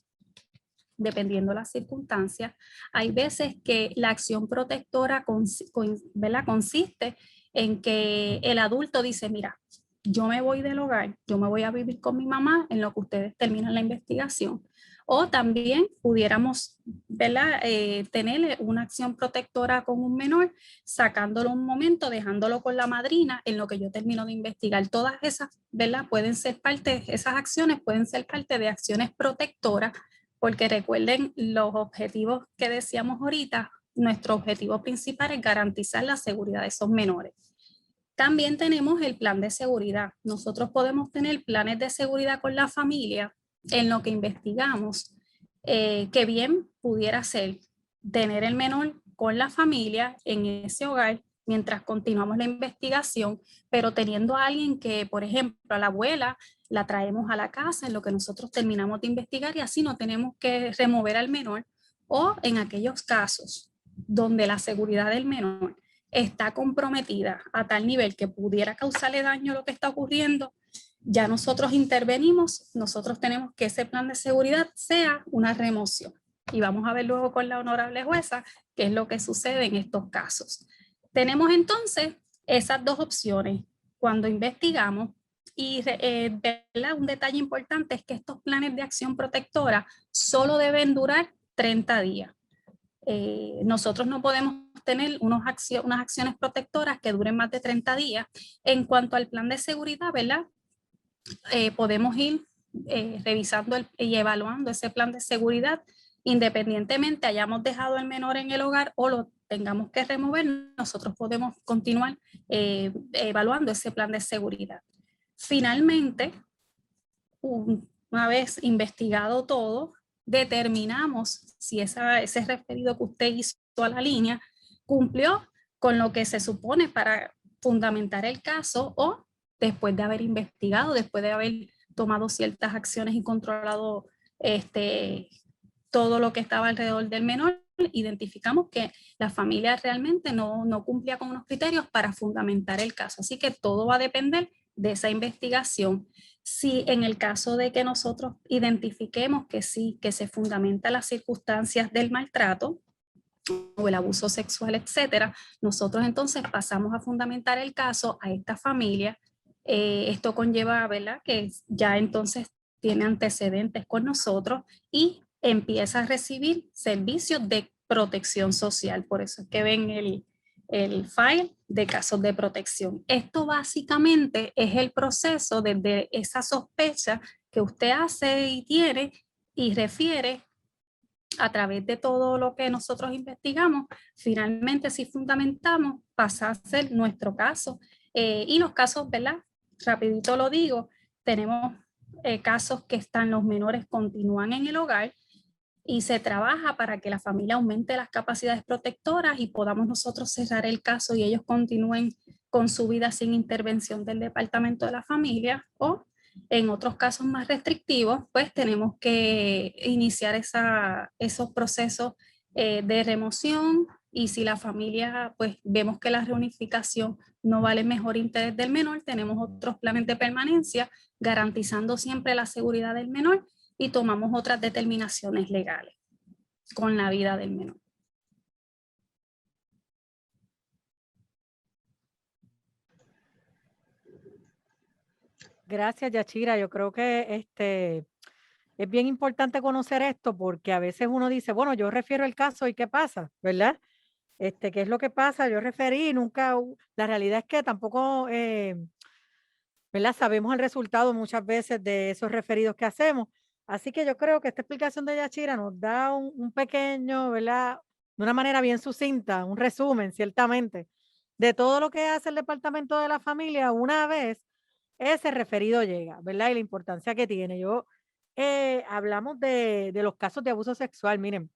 dependiendo de las circunstancias. Hay veces que la acción protectora consiste en que el adulto dice, mira, yo me voy del hogar, yo me voy a vivir con mi mamá en lo que ustedes terminan la investigación. O también pudiéramos, ¿verdad?, tener una acción protectora con un menor, sacándolo un momento, dejándolo con la madrina en lo que yo termino de investigar. Todas esas, ¿verdad?, pueden ser parte, esas acciones pueden ser parte de acciones protectoras, porque recuerden los objetivos que decíamos ahorita. Nuestro objetivo principal es garantizar la seguridad de esos menores. También tenemos el plan de seguridad. Nosotros podemos tener planes de seguridad con la familia en lo que investigamos, que bien pudiera ser tener el menor con la familia en ese hogar mientras continuamos la investigación, pero teniendo a alguien que, por ejemplo, a la abuela la traemos a la casa en lo que nosotros terminamos de investigar, y así no tenemos que remover al menor. O en aquellos casos donde la seguridad del menor está comprometida a tal nivel que pudiera causarle daño a lo que está ocurriendo, ya nosotros intervenimos. Nosotros tenemos que ese plan de seguridad sea una remoción. Y vamos a ver luego con la honorable jueza qué es lo que sucede en estos casos. Tenemos entonces esas dos opciones cuando investigamos. Y un detalle importante es que estos planes de acción protectora solo deben durar 30 días. Nosotros no podemos tener unas acciones protectoras que duren más de 30 días. En cuanto al plan de seguridad, ¿verdad?, podemos ir revisando y evaluando ese plan de seguridad Independientemente hayamos dejado al menor en el hogar o lo tengamos que remover, nosotros podemos continuar evaluando ese plan de seguridad. Finalmente, una vez investigado todo, determinamos si ese referido que usted hizo a la línea cumplió con lo que se supone para fundamentar el caso, o después de haber investigado, después de haber tomado ciertas acciones y controlado todo lo que estaba alrededor del menor, identificamos que la familia realmente no cumplía con unos criterios para fundamentar el caso. Así que todo va a depender de esa investigación. Si en el caso de que nosotros identifiquemos que sí, que se fundamenta las circunstancias del maltrato o el abuso sexual, etcétera, nosotros entonces pasamos a fundamentar el caso a esta familia. Esto conlleva, ¿verdad?, que ya entonces tiene antecedentes con nosotros y empieza a recibir servicios de protección social. Por eso es que ven el file de casos de protección. Esto básicamente es el proceso desde esa sospecha que usted hace y tiene y refiere a través de todo lo que nosotros investigamos. Finalmente, si fundamentamos, pasa a ser nuestro caso. Y los casos, ¿verdad? Rapidito lo digo, tenemos casos que los menores continúan en el hogar y se trabaja para que la familia aumente las capacidades protectoras y podamos nosotros cerrar el caso y ellos continúen con su vida sin intervención del departamento de la familia. O en otros casos más restrictivos, pues tenemos que iniciar esos procesos de remoción, y si la familia, pues vemos que la reunificación no vale el mejor interés del menor, tenemos otros planes de permanencia garantizando siempre la seguridad del menor y tomamos otras determinaciones legales con la vida del menor. Gracias, Yachira. Yo creo que es bien importante conocer esto porque a veces uno dice, bueno, yo refiero el caso y ¿qué pasa? ¿Verdad? ¿Qué es lo que pasa? Yo referí, nunca, la realidad es que tampoco, ¿verdad? Sabemos el resultado muchas veces de esos referidos que hacemos. Así que yo creo que esta explicación de Yachira nos da un pequeño, ¿verdad? De una manera bien sucinta, un resumen, ciertamente, de todo lo que hace el Departamento de la Familia una vez ese referido llega, ¿verdad? Y la importancia que tiene. Hablamos de los casos de abuso sexual. Miren,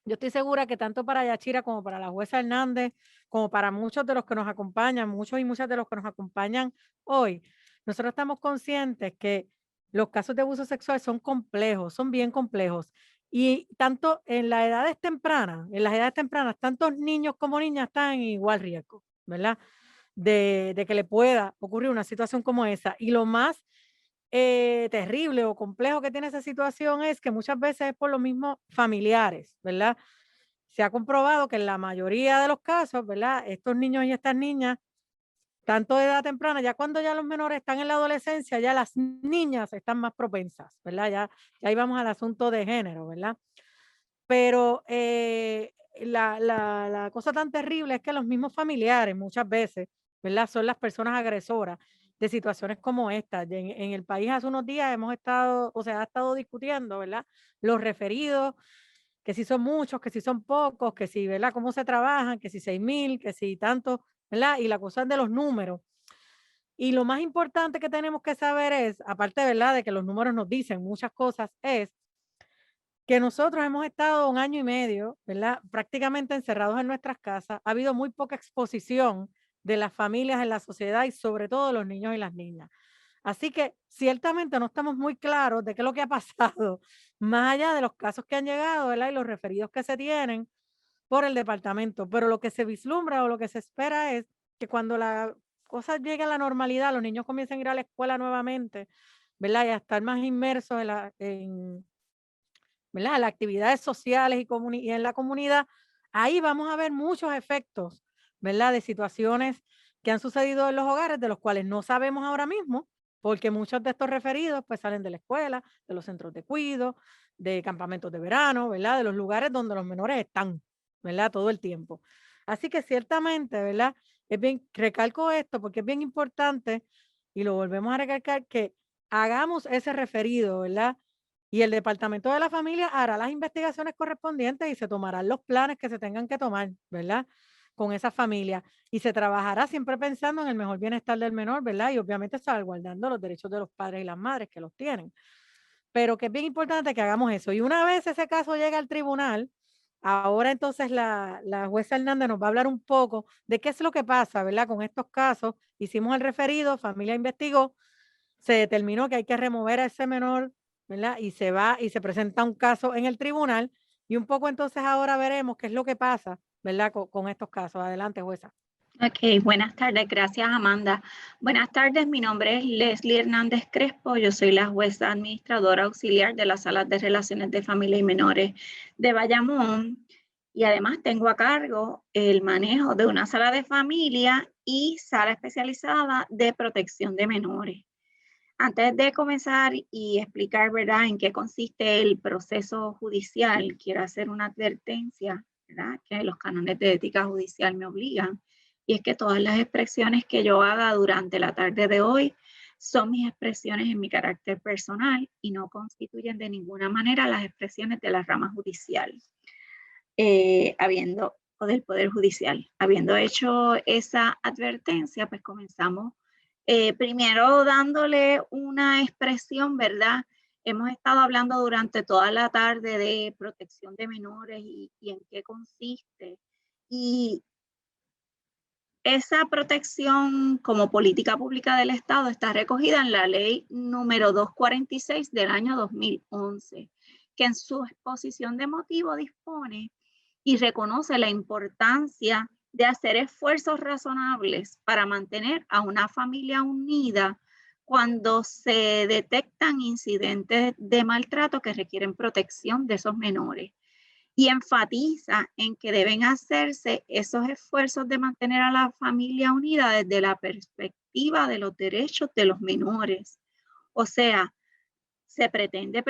yo estoy segura que tanto para Yachira como para la jueza Hernández, como para muchos de los que nos acompañan, muchos y muchas de los que nos acompañan hoy, nosotros estamos conscientes que los casos de abuso sexual son complejos, son bien complejos. Y tanto en las edades tempranas, tantos niños como niñas están en igual riesgo, ¿verdad? De que le pueda ocurrir una situación como esa. Y lo más terrible o complejo que tiene esa situación es que muchas veces es por los mismos familiares, ¿verdad? Se ha comprobado que en la mayoría de los casos, ¿verdad? Estos niños y estas niñas, tanto de edad temprana, ya cuando ya los menores están en la adolescencia, ya las niñas están más propensas, ¿verdad? Ya ahí vamos al asunto de género, ¿verdad? Pero la cosa tan terrible es que los mismos familiares muchas veces, ¿verdad? Son las personas agresoras de situaciones como esta. En el país hace unos días hemos estado, o sea, ha estado discutiendo, ¿verdad? Los referidos, que si son muchos, que si son pocos, que si, ¿verdad? Cómo se trabajan, que si 6,000, que si tanto, ¿verdad? Y la cosa de los números. Y lo más importante que tenemos que saber es, aparte, ¿verdad? De que los números nos dicen muchas cosas, es que nosotros hemos estado 1 año y medio, ¿verdad? Prácticamente encerrados en nuestras casas. Ha habido muy poca exposición de las familias en la sociedad y sobre todo de los niños y las niñas. Así que ciertamente no estamos muy claros de qué es lo que ha pasado, más allá de los casos que han llegado, ¿verdad? Y los referidos que se tienen por el departamento. Pero lo que se vislumbra o lo que se espera es que cuando la cosa llegue a la normalidad, los niños comiencen a ir a la escuela nuevamente, ¿verdad? Y a estar más inmersos ¿verdad? Las actividades sociales y en la comunidad, ahí vamos a ver muchos efectos, ¿verdad? De situaciones que han sucedido en los hogares, de los cuales no sabemos ahora mismo, porque muchos de estos referidos pues salen de la escuela, de los centros de cuidado, de campamentos de verano, ¿verdad? De los lugares donde los menores están, ¿verdad? Todo el tiempo. Así que ciertamente, ¿verdad? Recalco esto porque es bien importante y lo volvemos a recalcar que hagamos ese referido, ¿verdad? Y el Departamento de la Familia hará las investigaciones correspondientes y se tomarán los planes que se tengan que tomar, ¿verdad? Con esa familia. Y se trabajará siempre pensando en el mejor bienestar del menor, ¿verdad? Y obviamente salvaguardando los derechos de los padres y las madres que los tienen. Pero que es bien importante que hagamos eso. Y una vez ese caso llega al tribunal, ahora entonces la jueza Hernández nos va a hablar un poco de qué es lo que pasa, ¿verdad? Con estos casos, hicimos el referido, familia investigó, se determinó que hay que remover a ese menor, ¿verdad? Y se va y se presenta un caso en el tribunal y un poco entonces ahora veremos qué es lo que pasa, ¿verdad? Con estos casos. Adelante, jueza. Ok, buenas tardes, gracias Amanda. Buenas tardes, mi nombre es Leslie Hernández Crespo, yo soy la jueza administradora auxiliar de las salas de relaciones de familia y menores de Bayamón y además tengo a cargo el manejo de una sala de familia y sala especializada de protección de menores. Antes de comenzar y explicar, ¿verdad?, en qué consiste el proceso judicial, quiero hacer una advertencia, ¿verdad?, que los cánones de ética judicial me obligan, y es que todas las expresiones que yo haga durante la tarde de hoy son mis expresiones en mi carácter personal y no constituyen de ninguna manera las expresiones de la rama judicial, o del Poder Judicial. Habiendo hecho esa advertencia, pues comenzamos primero dándole una expresión, ¿verdad? Hemos estado hablando durante toda la tarde de protección de menores y en qué consiste. Y esa protección como política pública del Estado está recogida en la ley número 246 del año 2011, que en su exposición de motivo dispone y reconoce la importancia de hacer esfuerzos razonables para mantener a una familia unida cuando se detectan incidentes de maltrato que requieren protección de esos menores. Y enfatiza en que deben hacerse esos esfuerzos de mantener a la familia unida desde la perspectiva de los derechos de los menores. O sea, se pretende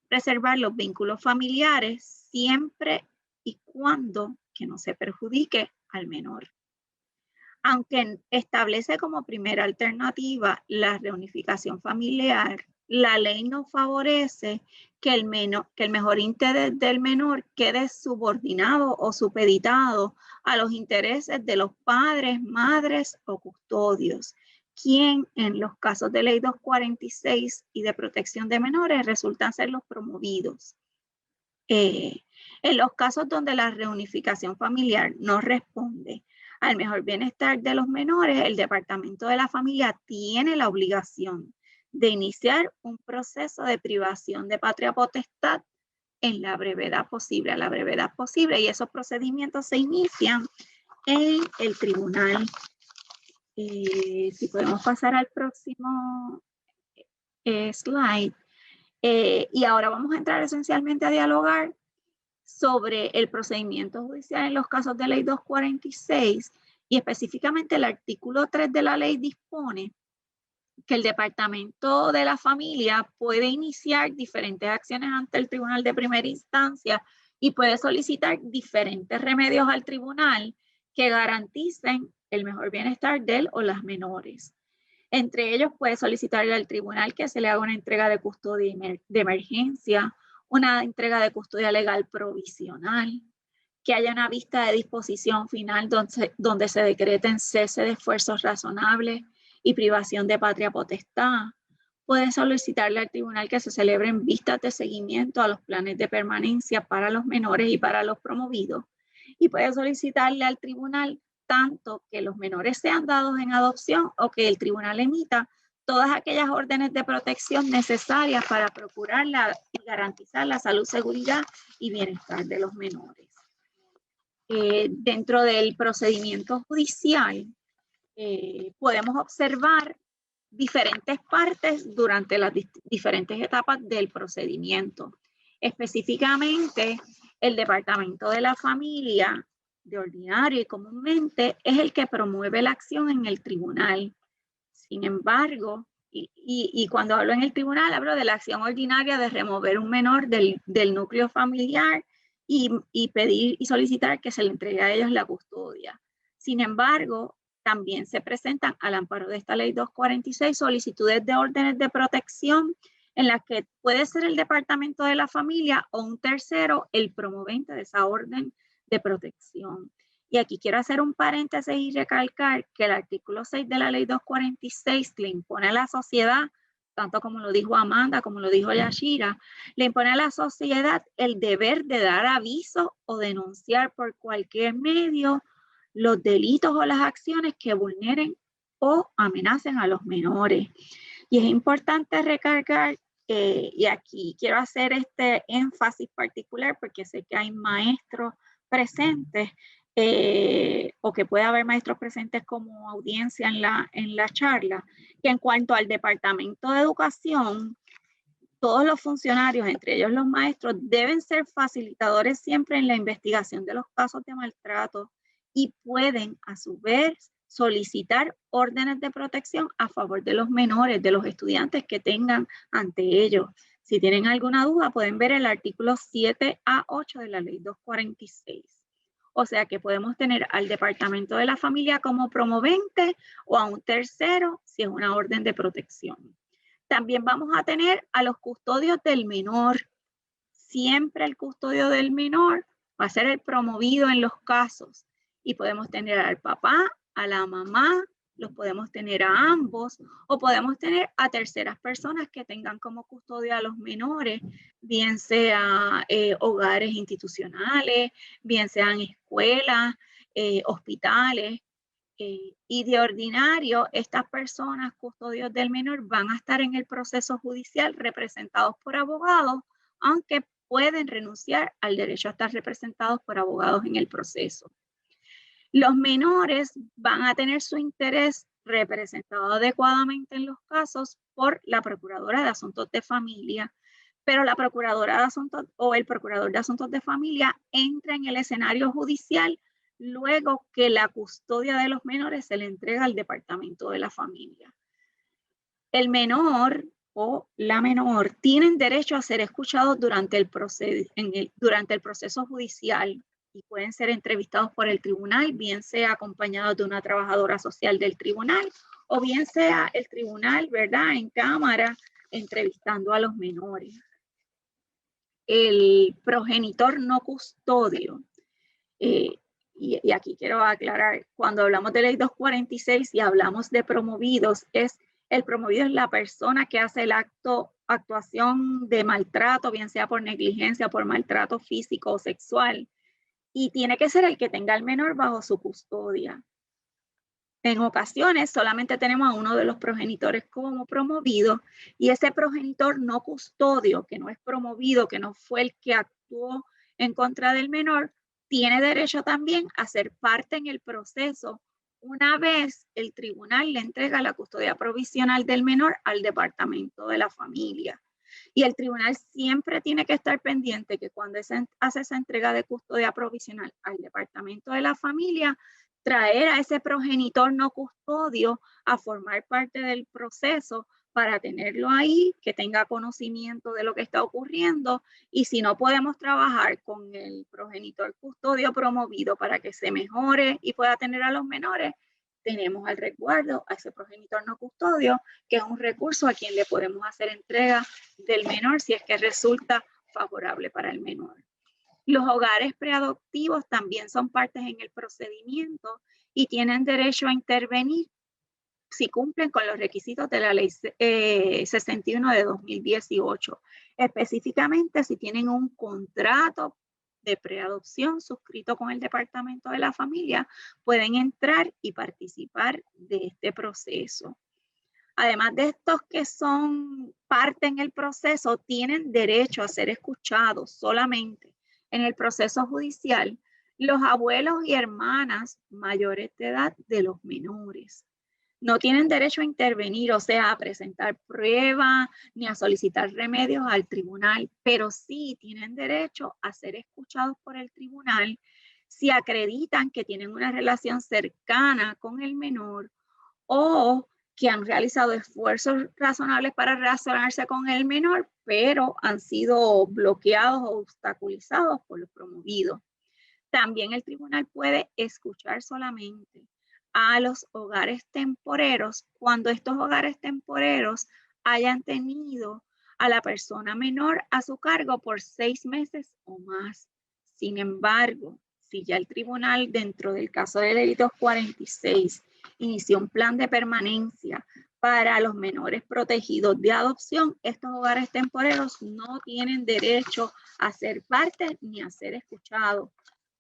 preservar los vínculos familiares siempre y cuando que no se perjudique al menor. Aunque establece como primera alternativa la reunificación familiar, la ley no favorece que el mejor interés del menor quede subordinado o supeditado a los intereses de los padres, madres o custodios, quien en los casos de ley 246 y de protección de menores resultan ser los promovidos. En los casos donde la reunificación familiar no responde al mejor bienestar de los menores, el Departamento de la Familia tiene la obligación de iniciar un proceso de privación de patria potestad en la brevedad posible, a la brevedad posible, y esos procedimientos se inician en el tribunal. Si podemos pasar al próximo slide. Y ahora vamos a entrar esencialmente a dialogar sobre el procedimiento judicial en los casos de ley 246 y específicamente el artículo 3 de la ley dispone que el Departamento de la Familia puede iniciar diferentes acciones ante el tribunal de primera instancia y puede solicitar diferentes remedios al tribunal que garanticen el mejor bienestar de él o las menores. Entre ellos puede solicitarle al tribunal que se le haga una entrega de custodia de emergencia, una entrega de custodia legal provisional, que haya una vista de disposición final donde se decreten cese de esfuerzos razonables y privación de patria potestad. Puede solicitarle al tribunal que se celebren vistas de seguimiento a los planes de permanencia para los menores y para los promovidos. Y puede solicitarle al tribunal tanto que los menores sean dados en adopción o que el tribunal emita todas aquellas órdenes de protección necesarias para procurar y garantizar la salud, seguridad y bienestar de los menores. Dentro del procedimiento judicial, podemos observar diferentes partes durante las diferentes etapas del procedimiento. Específicamente, el Departamento de la Familia, de ordinario y comúnmente, es el que promueve la acción en el tribunal. Sin embargo, y cuando hablo en el tribunal, hablo de la acción ordinaria de remover un menor del núcleo familiar y pedir y solicitar que se le entregue a ellos la custodia. Sin embargo, también se presentan al amparo de esta ley 246 solicitudes de órdenes de protección en las que puede ser el departamento de la familia o un tercero el promovente de esa orden de protección. Y aquí quiero hacer un paréntesis y recalcar que el artículo 6 de la ley 246 le impone a la sociedad, tanto como lo dijo Amanda, como lo dijo Yashira, le impone a la sociedad el deber de dar aviso o denunciar por cualquier medio los delitos o las acciones que vulneren o amenacen a los menores. Y es importante recalcar, y aquí quiero hacer este énfasis particular porque sé que hay maestros presentes, o que puede haber maestros presentes como audiencia en la charla, que en cuanto al Departamento de Educación, todos los funcionarios, entre ellos los maestros, deben ser facilitadores siempre en la investigación de los casos de maltrato y pueden a su vez solicitar órdenes de protección a favor de los menores, de los estudiantes que tengan ante ellos. Si tienen alguna duda, pueden ver el artículo 7A8 de la ley 246. O sea que podemos tener al Departamento de la Familia como promovente o a un tercero si es una orden de protección. También vamos a tener a los custodios del menor. Siempre el custodio del menor va a ser el promovido en los casos. Y podemos tener al papá, a la mamá, los podemos tener a ambos, o podemos tener a terceras personas que tengan como custodia a los menores, bien sea hogares institucionales, bien sean escuelas, hospitales. Y de ordinario, estas personas, custodios del menor, van a estar en el proceso judicial representados por abogados, aunque pueden renunciar al derecho a estar representados por abogados en el proceso. Los menores van a tener su interés representado adecuadamente en los casos por la Procuradora de Asuntos de Familia, pero la Procuradora de Asuntos o el Procurador de Asuntos de Familia entra en el escenario judicial luego que la custodia de los menores se le entrega al Departamento de la Familia. El menor o la menor tienen derecho a ser escuchados durante el proceso judicial y pueden ser entrevistados por el tribunal, bien sea acompañados de una trabajadora social del tribunal o bien sea el tribunal, ¿verdad?, en cámara entrevistando a los menores. El progenitor no custodio, y aquí quiero aclarar, cuando hablamos de ley 246 y hablamos de promovidos, el promovido es la persona que hace el actuación de maltrato, bien sea por negligencia, por maltrato físico o sexual, y tiene que ser el que tenga al menor bajo su custodia. En ocasiones solamente tenemos a uno de los progenitores como promovido y ese progenitor no custodio, que no es promovido, que no fue el que actuó en contra del menor, tiene derecho también a ser parte en el proceso una vez el tribunal le entrega la custodia provisional del menor al Departamento de la Familia. Y el tribunal siempre tiene que estar pendiente que cuando hace esa entrega de custodia provisional al Departamento de la Familia, traer a ese progenitor no custodio a formar parte del proceso para tenerlo ahí, que tenga conocimiento de lo que está ocurriendo, y si no podemos trabajar con el progenitor custodio promovido para que se mejore y pueda atender a los menores, tenemos al resguardo a ese progenitor no custodio, que es un recurso a quien le podemos hacer entrega del menor si es que resulta favorable para el menor. Los hogares preadoptivos también son partes en el procedimiento y tienen derecho a intervenir si cumplen con los requisitos de la ley 61 de 2018. Específicamente, si tienen un contrato de preadopción suscrito con el Departamento de la Familia, pueden entrar y participar de este proceso. Además de estos que son parte en el proceso, tienen derecho a ser escuchados solamente en el proceso judicial los abuelos y hermanas mayores de edad de los menores. No tienen derecho a intervenir, o sea, a presentar pruebas ni a solicitar remedios al tribunal, pero sí tienen derecho a ser escuchados por el tribunal si acreditan que tienen una relación cercana con el menor o que han realizado esfuerzos razonables para relacionarse con el menor, pero han sido bloqueados o obstaculizados por los promovidos. También el tribunal puede escuchar solamente a los hogares temporeros cuando estos hogares temporeros hayan tenido a la persona menor a su cargo por 6 meses o más. Sin embargo, si ya el tribunal, dentro del caso de ley 246, inició un plan de permanencia para los menores protegidos de adopción, estos hogares temporeros no tienen derecho a ser parte ni a ser escuchados.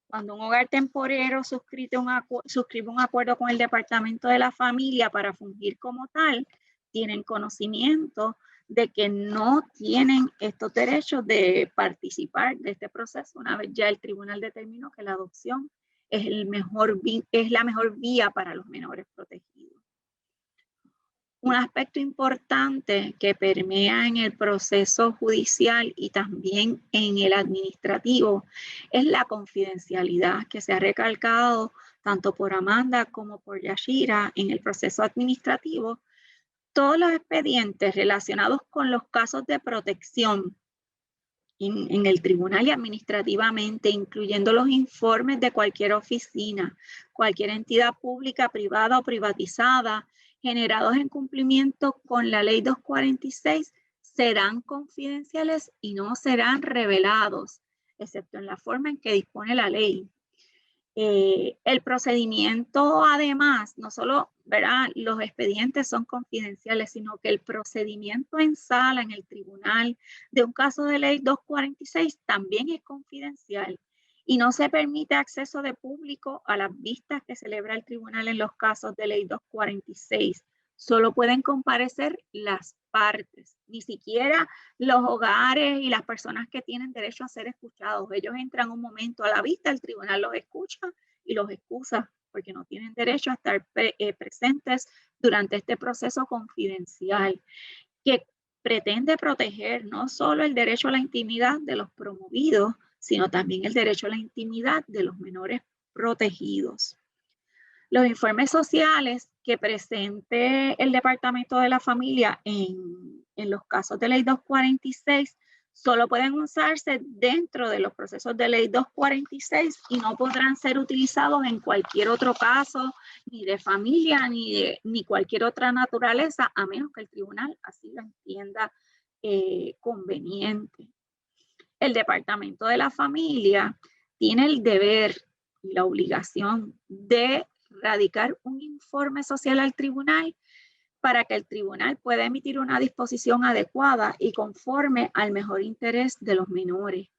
Cuando un hogar temporero suscribe un acuerdo con el Departamento de la Familia para fungir como tal, tienen conocimiento de que no tienen estos derechos de participar de este proceso una vez ya el tribunal determinó que la adopción es la mejor vía para los menores protegidos. Un aspecto importante que permea en el proceso judicial y también en el administrativo es la confidencialidad que se ha recalcado tanto por Amanda como por Yashira en el proceso administrativo. Todos los expedientes relacionados con los casos de protección en el tribunal y administrativamente, incluyendo los informes de cualquier oficina, cualquier entidad pública, privada o privatizada, generados en cumplimiento con la ley 246, serán confidenciales y no serán revelados, excepto en la forma en que dispone la ley. El procedimiento, además, no solo, ¿verdad?, los expedientes son confidenciales, sino que el procedimiento en sala, en el tribunal, de un caso de ley 246 también es confidencial y no se permite acceso de público a las vistas que celebra el tribunal en los casos de ley 246. Solo pueden comparecer las partes, ni siquiera los hogares y las personas que tienen derecho a ser escuchados. Ellos entran un momento a la vista, el tribunal los escucha y los excusa porque no tienen derecho a estar presentes durante este proceso confidencial que pretende proteger no solo el derecho a la intimidad de los promovidos, sino también el derecho a la intimidad de los menores protegidos. Los informes sociales que presente el Departamento de la Familia en los casos de ley 246 solo pueden usarse dentro de los procesos de ley 246 y no podrán ser utilizados en cualquier otro caso, ni de familia, ni cualquier otra naturaleza, a menos que el tribunal así lo entienda conveniente. El Departamento de la Familia tiene el deber y la obligación de radicar un informe social al tribunal para que el tribunal pueda emitir una disposición adecuada y conforme al mejor interés de los menores.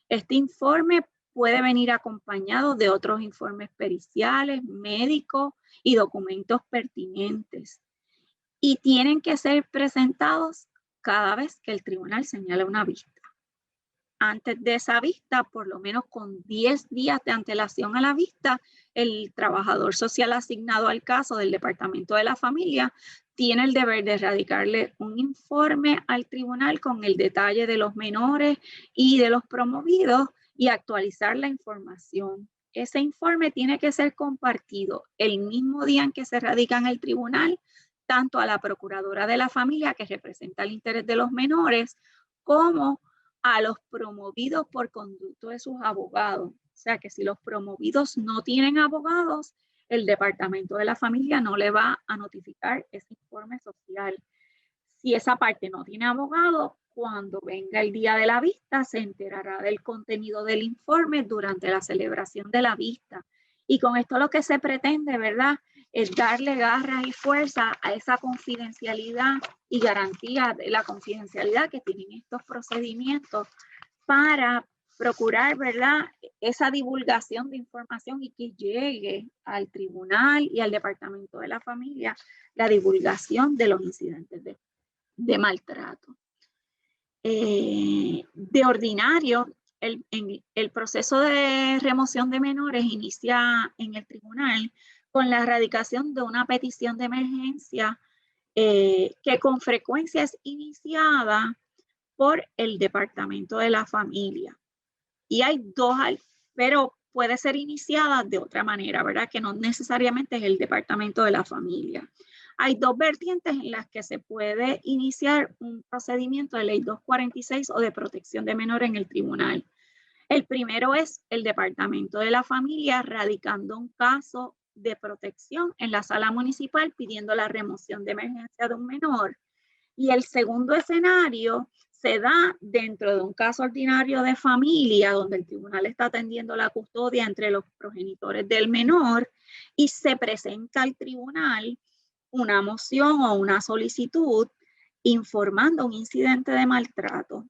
Este informe puede venir acompañado de otros informes periciales, médicos y documentos pertinentes. Y tienen que ser presentados cada vez que el tribunal señala una vista. Antes de esa vista, por lo menos con 10 días de antelación a la vista, el trabajador social asignado al caso del Departamento de la Familia tiene el deber de radicarle un informe al tribunal con el detalle de los menores y de los promovidos y actualizar la información. Ese informe tiene que ser compartido el mismo día en que se radica en el tribunal, tanto a la procuradora de la familia que representa el interés de los menores, como a los promovidos por conducto de sus abogados. O sea que si los promovidos no tienen abogados, el Departamento de la Familia no le va a notificar ese informe social. Si esa parte no tiene abogado, cuando venga el día de la vista, se enterará del contenido del informe durante la celebración de la vista. Y con esto lo que se pretende, ¿verdad?, es darle garras y fuerza a esa confidencialidad y garantía de la confidencialidad que tienen estos procedimientos para procurar, ¿verdad?, esa divulgación de información y que llegue al tribunal y al Departamento de la Familia la divulgación de los incidentes de maltrato. De ordinario, el proceso de remoción de menores inicia en el tribunal con la erradicación de una petición de emergencia que con frecuencia es iniciada por el Departamento de la Familia. Y hay dos, pero puede ser iniciada de otra manera, ¿verdad? Que no necesariamente es el Departamento de la Familia. Hay dos vertientes en las que se puede iniciar un procedimiento de ley 246 o de protección de menores en el tribunal. El primero es el Departamento de la Familia radicando un caso de protección en la sala municipal pidiendo la remoción de emergencia de un menor. Y el segundo escenario se da dentro de un caso ordinario de familia donde el tribunal está atendiendo la custodia entre los progenitores del menor y se presenta al tribunal una moción o una solicitud informando un incidente de maltrato.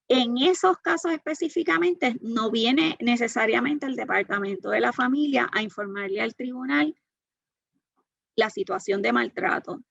En esos casos específicamente no viene necesariamente el departamento de la familia a informarle al tribunal la situación de maltrato.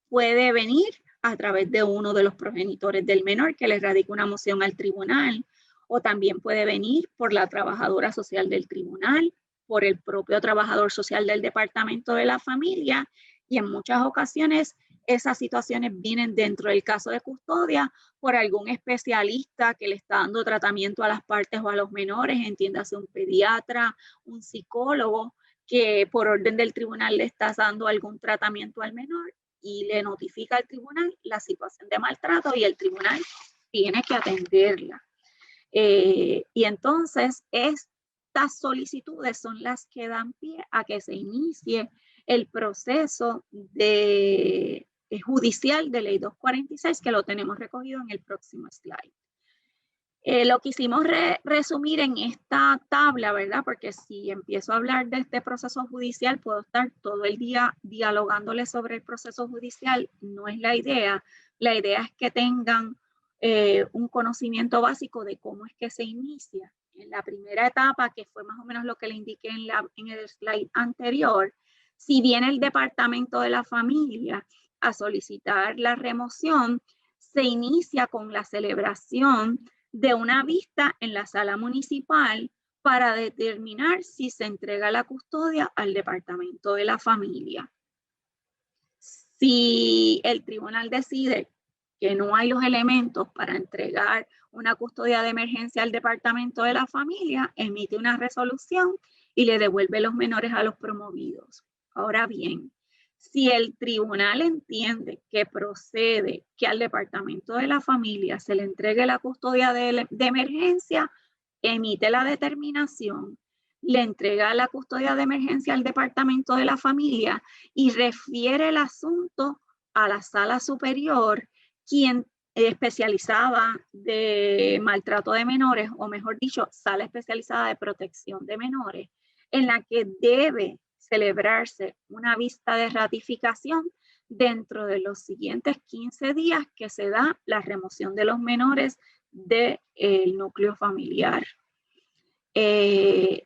Puede venir a través de uno de los progenitores del menor que le radica una moción al tribunal, o también puede venir por la trabajadora social del tribunal, por el propio trabajador social del departamento de la familia, y en muchas ocasiones esas situaciones vienen dentro del caso de custodia por algún especialista que le está dando tratamiento a las partes o a los menores, entiéndase un pediatra, un psicólogo, que por orden del tribunal le está dando algún tratamiento al menor y le notifica al tribunal la situación de maltrato y el tribunal tiene que atenderla. Y entonces estas solicitudes son las que dan pie a que se inicie el proceso judicial de Ley 246, que lo tenemos recogido en el próximo slide. Lo quisimos resumir en esta tabla, ¿verdad? Porque si empiezo a hablar de este proceso judicial, puedo estar todo el día dialogándoles sobre el proceso judicial. No es la idea. La idea es que tengan un conocimiento básico de cómo es que se inicia. En la primera etapa, que fue más o menos lo que le indiqué en el slide anterior, si viene el departamento de la familia a solicitar la remoción, se inicia con la celebración de una vista en la sala municipal para determinar si se entrega la custodia al departamento de la familia. Si el tribunal decide que no hay los elementos para entregar una custodia de emergencia al departamento de la familia, emite una resolución y le devuelve los menores a los promovidos. Ahora bien, si el tribunal entiende que procede que al departamento de la familia se le entregue la custodia de emergencia, emite la determinación, le entrega la custodia de emergencia al departamento de la familia y refiere el asunto a la sala superior, quien especializada de maltrato de menores, o mejor dicho, sala especializada de protección de menores, en la que debe celebrarse una vista de ratificación dentro de los siguientes 15 días que se da la remoción de los menores del núcleo familiar. De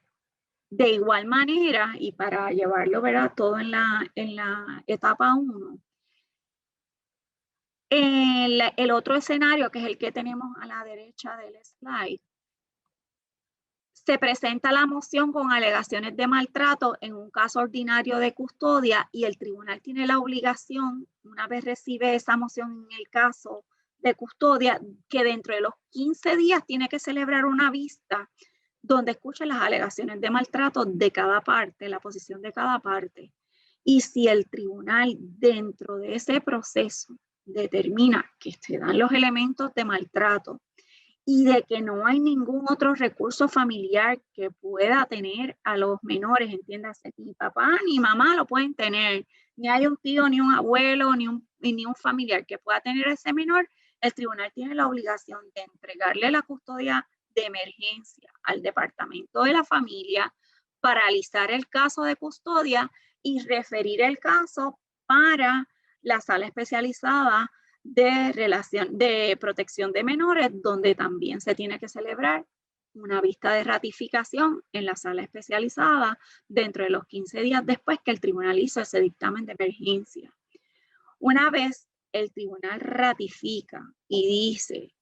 igual manera, y para llevarlo, ¿verdad?, todo en la etapa 1, el otro escenario, que es el que tenemos a la derecha del slide, se presenta la moción con alegaciones de maltrato en un caso ordinario de custodia y el tribunal tiene la obligación, una vez recibe esa moción en el caso de custodia, que dentro de los 15 días tiene que celebrar una vista donde escuche las alegaciones de maltrato de cada parte, la posición de cada parte. Y si el tribunal dentro de ese proceso determina que se dan los elementos de maltrato y de que no hay ningún otro recurso familiar que pueda tener a los menores, entiéndase, ni papá ni mamá lo pueden tener, ni hay un tío, ni un abuelo, ni un familiar que pueda tener ese menor, el tribunal tiene la obligación de entregarle la custodia de emergencia al departamento de la familia, paralizar el caso de custodia y referir el caso para la sala especializada de protección de menores, donde también se tiene que celebrar una vista de ratificación en la sala especializada dentro de los 15 días después que el tribunal hizo ese dictamen de emergencia. Una vez el tribunal ratifica y dice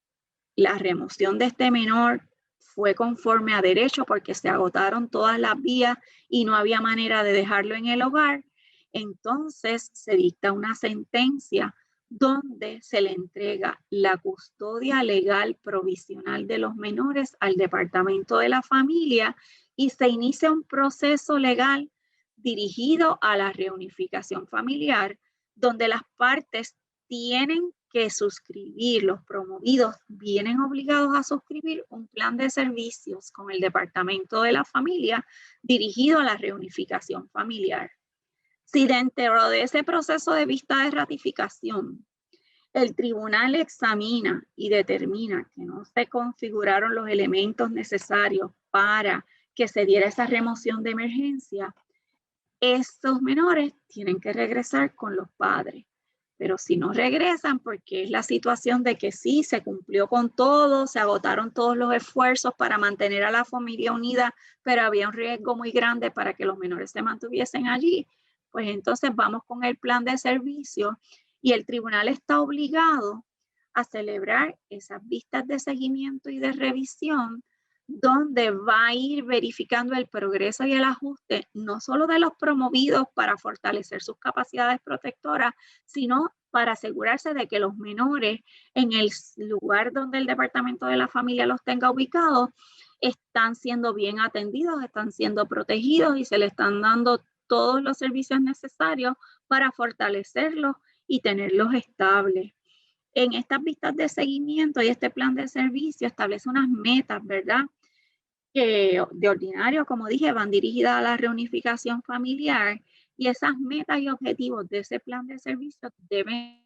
la remoción de este menor fue conforme a derecho porque se agotaron todas las vías y no había manera de dejarlo en el hogar, entonces se dicta una sentencia donde se le entrega la custodia legal provisional de los menores al departamento de la familia y se inicia un proceso legal dirigido a la reunificación familiar, donde las partes tienen que suscribir, los promovidos vienen obligados a suscribir un plan de servicios con el departamento de la familia dirigido a la reunificación familiar. Si dentro de ese proceso de vista de ratificación el tribunal examina y determina que no se configuraron los elementos necesarios para que se diera esa remoción de emergencia, estos menores tienen que regresar con los padres. Pero si no regresan, porque es la situación de que sí, se cumplió con todo, se agotaron todos los esfuerzos para mantener a la familia unida, pero había un riesgo muy grande para que los menores se mantuviesen allí, pues entonces vamos con el plan de servicio y el tribunal está obligado a celebrar esas vistas de seguimiento y de revisión, donde va a ir verificando el progreso y el ajuste, no solo de los promovidos para fortalecer sus capacidades protectoras, sino para asegurarse de que los menores en el lugar donde el Departamento de la Familia los tenga ubicados están siendo bien atendidos, están siendo protegidos y se les están dando todos los servicios necesarios para fortalecerlos y tenerlos estables. En estas vistas de seguimiento y este plan de servicio establece unas metas, ¿verdad? Que de ordinario, como dije, van dirigidas a la reunificación familiar y esas metas y objetivos de ese plan de servicio deben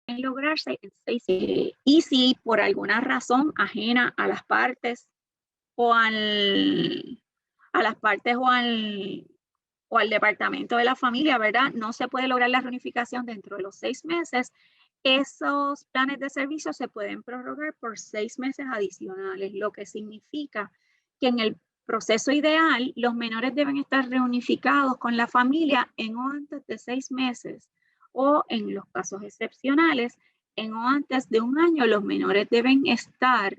lograrse en 6 meses. Y si por alguna razón ajena a las partes o a las partes o al departamento de la familia, ¿verdad? No se puede lograr la reunificación dentro de los 6 meses. Esos planes de servicio se pueden prorrogar por 6 meses adicionales, lo que significa que en el proceso ideal, los menores deben estar reunificados con la familia en o antes de 6 meses o en los casos excepcionales, en o antes de 1 año, los menores deben estar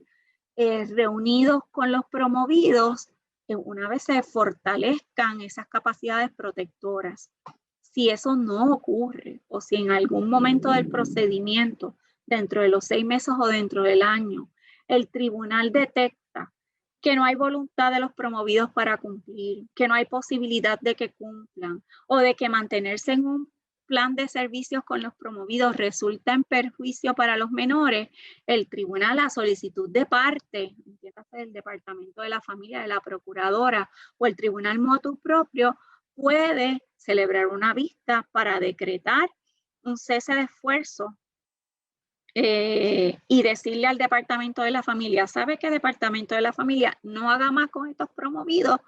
reunidos con los promovidos una vez se fortalezcan esas capacidades protectoras. Si eso no ocurre o si en algún momento del procedimiento, dentro de los 6 meses o dentro del año, el tribunal detecta que no hay voluntad de los promovidos para cumplir, que no hay posibilidad de que cumplan o de que mantenerse en un plan de servicios con los promovidos resulta en perjuicio para los menores, el tribunal a solicitud de parte, del Departamento de la Familia, de la Procuradora o el tribunal motu proprio, puede celebrar una vista para decretar un cese de esfuerzo y decirle al Departamento de la Familia, ¿sabe qué, Departamento de la Familia? No haga más con estos promovidos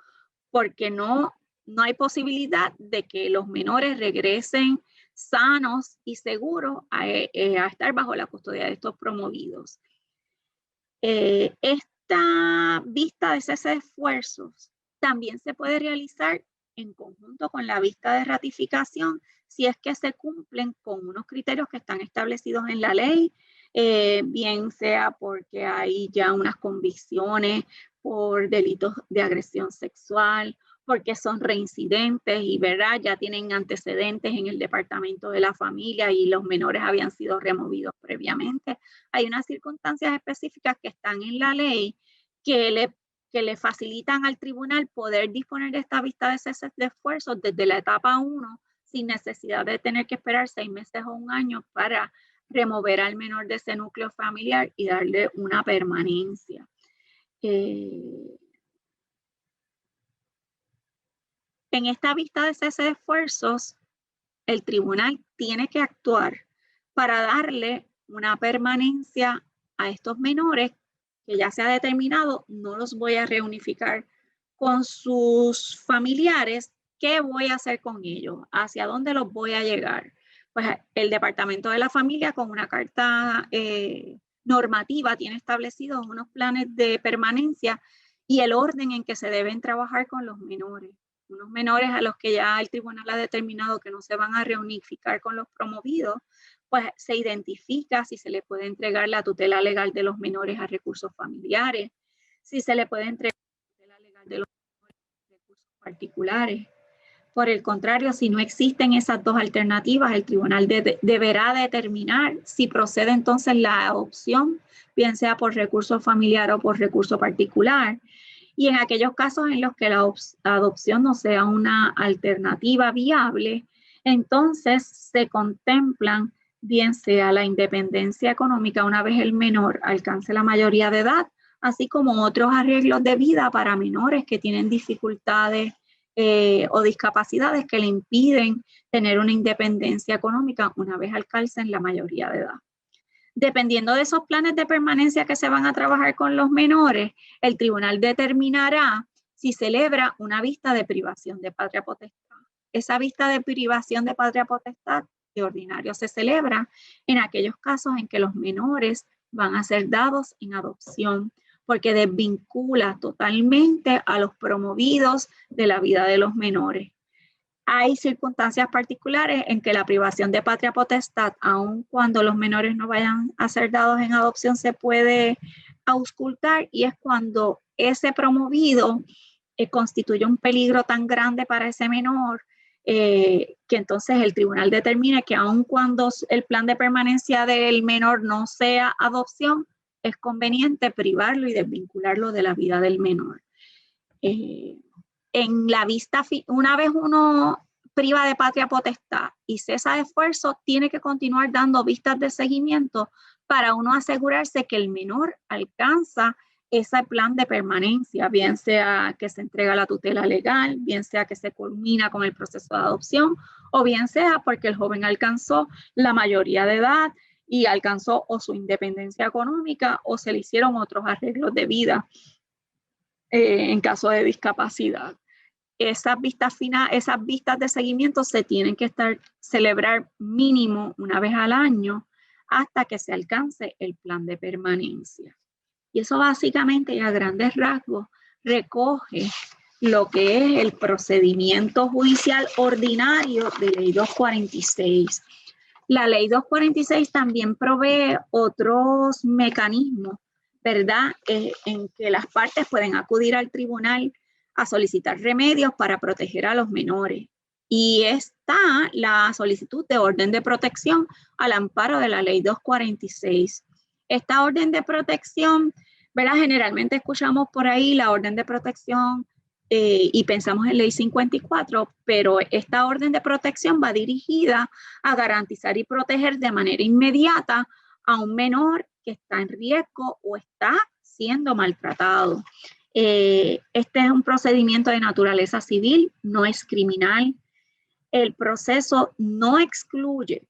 porque no hay posibilidad de que los menores regresen sanos y seguros a estar bajo la custodia de estos promovidos. Esta vista de cese de esfuerzos también se puede realizar en conjunto con la vista de ratificación si es que se cumplen con unos criterios que están establecidos en la ley, bien sea porque hay ya unas convicciones por delitos de agresión sexual, porque son reincidentes y ¿verdad? Ya tienen antecedentes en el Departamento de la Familia y los menores habían sido removidos previamente. Hay unas circunstancias específicas que están en la ley que le facilitan al tribunal poder disponer de esta vista de cese de esfuerzos desde la etapa 1 sin necesidad de tener que esperar 6 meses o 1 año para remover al menor de ese núcleo familiar y darle una permanencia. En esta vista de cese de esfuerzos, el tribunal tiene que actuar para darle una permanencia a estos menores que ya se ha determinado, no los voy a reunificar con sus familiares. ¿Qué voy a hacer con ellos? ¿Hacia dónde los voy a llegar? Pues el Departamento de la Familia con una carta normativa tiene establecidos unos planes de permanencia y el orden en que se deben trabajar con los menores. Unos menores a los que ya el tribunal ha determinado que no se van a reunificar con los promovidos, pues se identifica si se le puede entregar la tutela legal de los menores a recursos familiares, si se le puede entregar la tutela legal de los menores a recursos particulares. Por el contrario, si no existen esas dos alternativas, el tribunal deberá determinar si procede entonces la adopción, bien sea por recurso familiar o por recurso particular. Y en aquellos casos en los que la adopción no sea una alternativa viable, entonces se contemplan bien sea la independencia económica una vez el menor alcance la mayoría de edad, así como otros arreglos de vida para menores que tienen dificultades o discapacidades que le impiden tener una independencia económica una vez alcancen la mayoría de edad. Dependiendo de esos planes de permanencia que se van a trabajar con los menores, el tribunal determinará si celebra una vista de privación de patria potestad. Esa vista de privación de patria potestad de ordinario se celebra en aquellos casos en que los menores van a ser dados en adopción, porque desvincula totalmente a los promovidos de la vida de los menores. Hay circunstancias particulares en que la privación de patria potestad, aun cuando los menores no vayan a ser dados en adopción, se puede auscultar, y es cuando ese promovido constituye un peligro tan grande para ese menor que entonces el tribunal determine que aun cuando el plan de permanencia del menor no sea adopción, es conveniente privarlo y desvincularlo de la vida del menor. En la vista, una vez uno priva de patria potestad y cesa de esfuerzo, tiene que continuar dando vistas de seguimiento para uno asegurarse que el menor alcanza ese plan de permanencia, bien sea que se entrega la tutela legal, bien sea que se culmina con el proceso de adopción, o bien sea porque el joven alcanzó la mayoría de edad y alcanzó o su independencia económica o se le hicieron otros arreglos de vida en caso de discapacidad. Esas vistas de seguimiento se tienen que celebrar mínimo una vez al año hasta que se alcance el plan de permanencia. Y eso básicamente y a grandes rasgos recoge lo que es el procedimiento judicial ordinario de Ley 246. La Ley 246 también provee otros mecanismos, ¿verdad? En que las partes pueden acudir al tribunal a solicitar remedios para proteger a los menores. Y está la solicitud de orden de protección al amparo de la Ley 246. Esta orden de protección, ¿verdad? Generalmente escuchamos por ahí la orden de protección y pensamos en Ley 54, pero esta orden de protección va dirigida a garantizar y proteger de manera inmediata a un menor que está en riesgo o está siendo maltratado. Este es un procedimiento de naturaleza civil, no es criminal. El proceso no excluye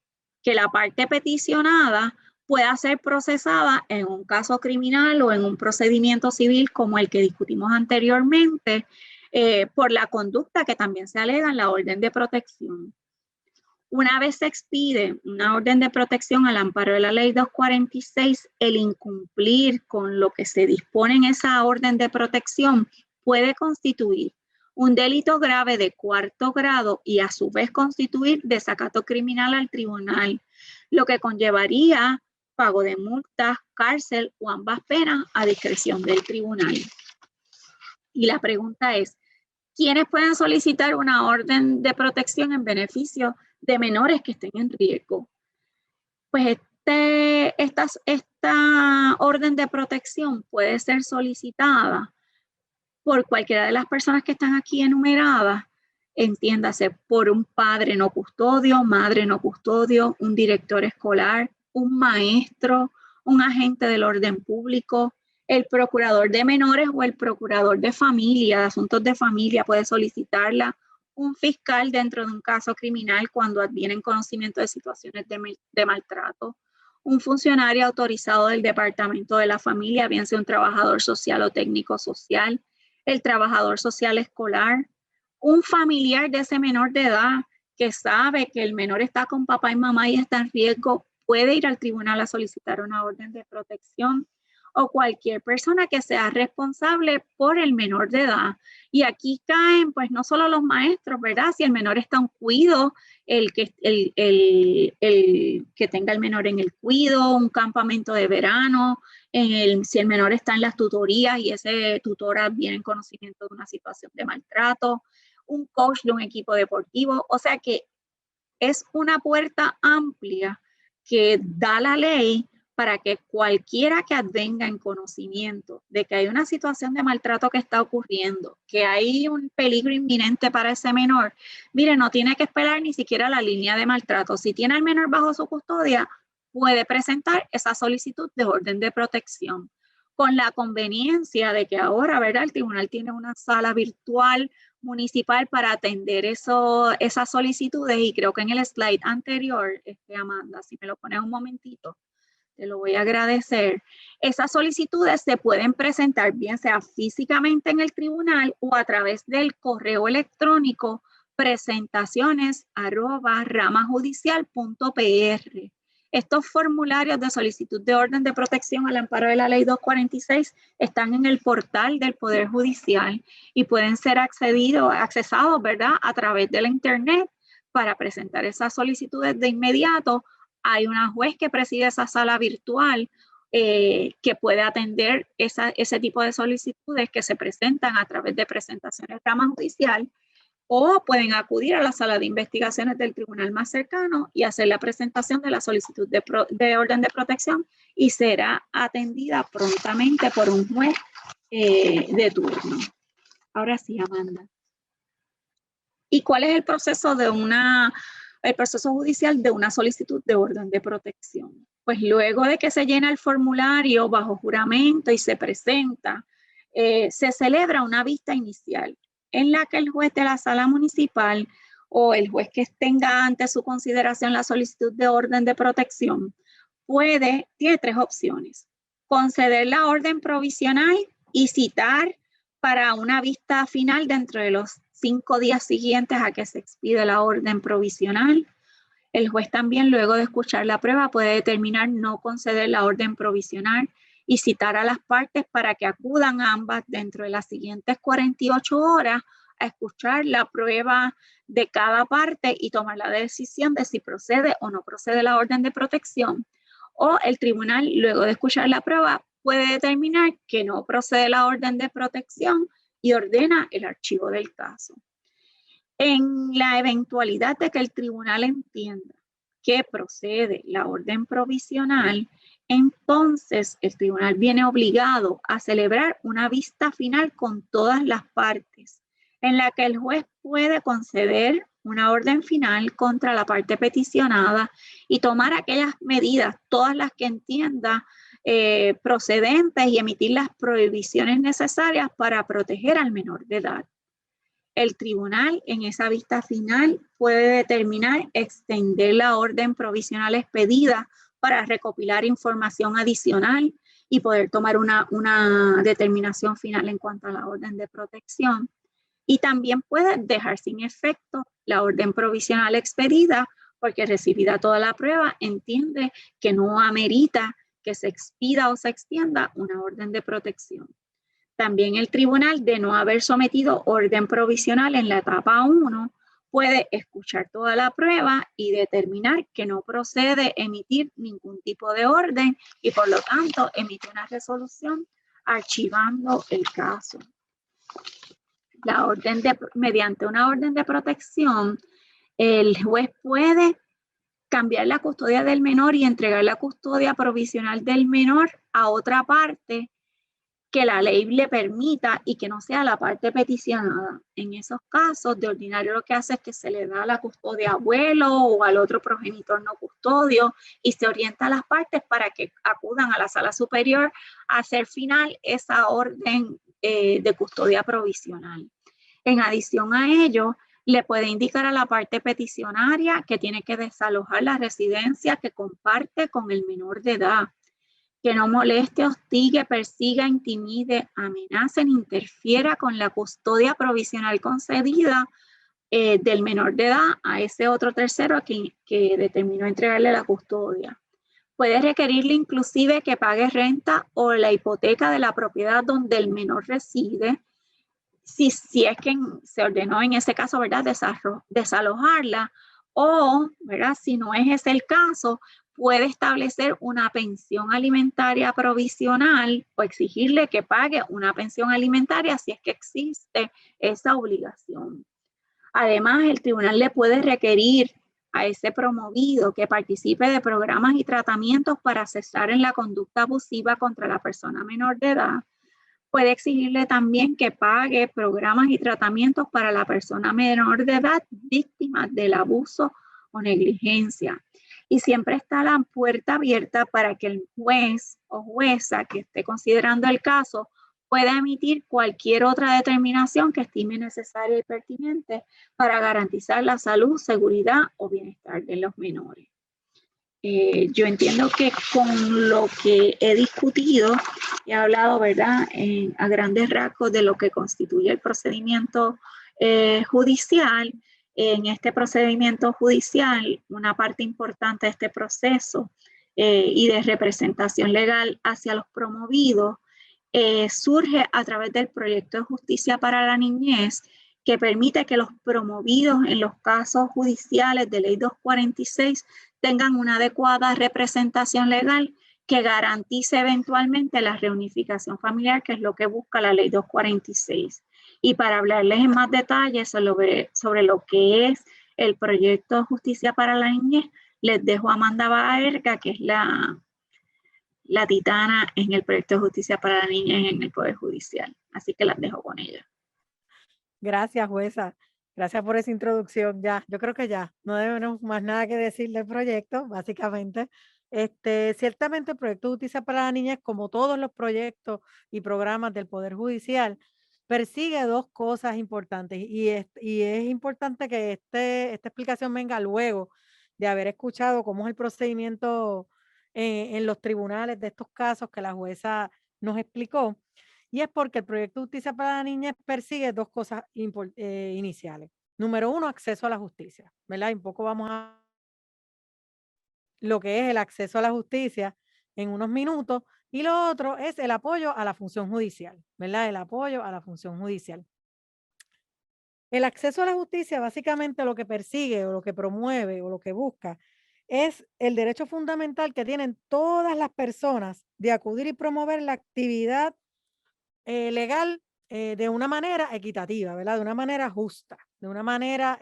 que la parte peticionada pueda ser procesada en un caso criminal o en un procedimiento civil como el que discutimos anteriormente, por la conducta que también se alega en la orden de protección. Una vez se expide una orden de protección al amparo de la Ley 246, el incumplir con lo que se dispone en esa orden de protección puede constituir un delito grave de 4º grado y a su vez constituir desacato criminal al tribunal, lo que conllevaría pago de multas, cárcel o ambas penas a discreción del tribunal. Y la pregunta es, ¿quiénes pueden solicitar una orden de protección en beneficio de menores que estén en riesgo? Pues esta orden de protección puede ser solicitada por cualquiera de las personas que están aquí enumeradas, entiéndase, por un padre no custodio, madre no custodio, un director escolar, un maestro, un agente del orden público, el procurador de menores o el procurador de familia, de asuntos de familia puede solicitarla, un fiscal dentro de un caso criminal cuando advienen conocimiento de situaciones de maltrato, un funcionario autorizado del Departamento de la Familia, bien sea un trabajador social o técnico social, el trabajador social escolar, un familiar de ese menor de edad que sabe que el menor está con papá y mamá y está en riesgo, puede ir al tribunal a solicitar una orden de protección, o cualquier persona que sea responsable por el menor de edad. Y aquí caen pues no solo los maestros, ¿verdad? Si el menor está en cuido, el que tenga el menor en el cuido, un campamento de verano, si el menor está en las tutorías y ese tutora viene en conocimiento de una situación de maltrato, un coach de un equipo deportivo. O sea que es una puerta amplia que da la ley para que cualquiera que advenga en conocimiento de que hay una situación de maltrato que está ocurriendo, que hay un peligro inminente para ese menor, mire, no tiene que esperar ni siquiera la línea de maltrato. Si tiene al menor bajo su custodia, puede presentar esa solicitud de orden de protección, con la conveniencia de que ahora, ¿verdad? El tribunal tiene una sala virtual municipal para atender esas solicitudes, y creo que en el slide anterior, Amanda, si me lo pones un momentito, te lo voy a agradecer. Esas solicitudes se pueden presentar bien sea físicamente en el tribunal o a través del correo electrónico presentaciones@ramajudicial.pr. Estos formularios de solicitud de orden de protección al amparo de la Ley 246 están en el portal del Poder Judicial y pueden ser accesados, ¿verdad?, a través de la internet para presentar esas solicitudes de inmediato. Hay una juez que preside esa sala virtual que puede atender ese tipo de solicitudes que se presentan a través de presentaciones de rama judicial, o pueden acudir a la sala de investigaciones del tribunal más cercano y hacer la presentación de la solicitud de orden de protección y será atendida prontamente por un juez de turno. Ahora sí, Amanda. ¿Y cuál es el proceso el proceso judicial de una solicitud de orden de protección? Pues luego de que se llena el formulario bajo juramento y se presenta, se celebra una vista inicial en la que el juez de la sala municipal o el juez que tenga ante su consideración la solicitud de orden de protección tiene tres opciones: conceder la orden provisional y citar para una vista final dentro de los 5 días siguientes a que se expide la orden provisional. El juez también, luego de escuchar la prueba, puede determinar no conceder la orden provisional y citar a las partes para que acudan ambas dentro de las siguientes 48 horas a escuchar la prueba de cada parte y tomar la decisión de si procede o no procede la orden de protección. O el tribunal, luego de escuchar la prueba, puede determinar que no procede la orden de protección y ordena el archivo del caso. En la eventualidad de que el tribunal entienda que procede la orden provisional, entonces el tribunal viene obligado a celebrar una vista final con todas las partes, en la que el juez puede conceder una orden final contra la parte peticionada y tomar aquellas medidas, todas las que entienda procedentes, y emitir las prohibiciones necesarias para proteger al menor de edad. El tribunal en esa vista final puede determinar extender la orden provisional expedida para recopilar información adicional y poder tomar una determinación final en cuanto a la orden de protección. Y también puede dejar sin efecto la orden provisional expedida porque, recibida toda la prueba, entiende que no amerita que se expida o se extienda una orden de protección. También el tribunal, de no haber sometido orden provisional en la etapa 1, puede escuchar toda la prueba y determinar que no procede emitir ningún tipo de orden y, por lo tanto, emite una resolución archivando el caso. Mediante una orden de protección, el juez puede cambiar la custodia del menor y entregar la custodia provisional del menor a otra parte que la ley le permita y que no sea la parte peticionada. En esos casos, de ordinario, lo que hace es que se le da la custodia a abuelo o al otro progenitor no custodio y se orienta a las partes para que acudan a la sala superior a hacer final esa orden de custodia provisional. En adición a ello, le puede indicar a la parte peticionaria que tiene que desalojar la residencia que comparte con el menor de edad, que no moleste, hostigue, persiga, intimide, amenace, interfiera con la custodia provisional concedida del menor de edad a ese otro tercero que determinó entregarle la custodia. Puede requerirle inclusive que pague renta o la hipoteca de la propiedad donde el menor reside, si es que se ordenó en ese caso, ¿verdad?, desalojarla, o, ¿verdad?, si no es ese el caso, puede establecer una pensión alimentaria provisional o exigirle que pague una pensión alimentaria si es que existe esa obligación. Además, el tribunal le puede requerir a ese promovido que participe de programas y tratamientos para cesar en la conducta abusiva contra la persona menor de edad. Puede exigirle también que pague programas y tratamientos para la persona menor de edad víctima del abuso o negligencia. Y siempre está la puerta abierta para que el juez o jueza que esté considerando el caso pueda emitir cualquier otra determinación que estime necesaria y pertinente para garantizar la salud, seguridad o bienestar de los menores. Yo entiendo que con lo que he discutido, he hablado, ¿verdad?, a grandes rasgos de lo que constituye el procedimiento judicial. En este procedimiento judicial, una parte importante de este proceso y de representación legal hacia los promovidos surge a través del proyecto de justicia para la niñez, que permite que los promovidos en los casos judiciales de Ley 246 tengan una adecuada representación legal que garantice eventualmente la reunificación familiar, que es lo que busca la Ley 246. Y para hablarles en más detalle sobre lo que es el proyecto de justicia para la niñez, les dejo a Amanda Baerga, que es la titana en el proyecto de justicia para la niñez en el Poder Judicial. Así que las dejo con ella. Gracias, jueza. Gracias por esa introducción. Ya, yo creo que ya no debemos más nada que decir del proyecto, básicamente. Ciertamente el proyecto de justicia para la niñez, como todos los proyectos y programas del Poder Judicial, persigue dos cosas importantes y es importante que esta explicación venga luego de haber escuchado cómo es el procedimiento en los tribunales de estos casos que la jueza nos explicó. Y es porque el proyecto de justicia para la niñez persigue dos cosas iniciales. Número uno, acceso a la justicia, ¿verdad? Y un poco vamos a lo que es el acceso a la justicia en unos minutos. Y lo otro es el apoyo a la función judicial, ¿verdad? El apoyo a la función judicial. El acceso a la justicia básicamente lo que persigue o lo que promueve o lo que busca es el derecho fundamental que tienen todas las personas de acudir y promover la actividad legal de una manera equitativa, ¿verdad? De una manera justa, de una manera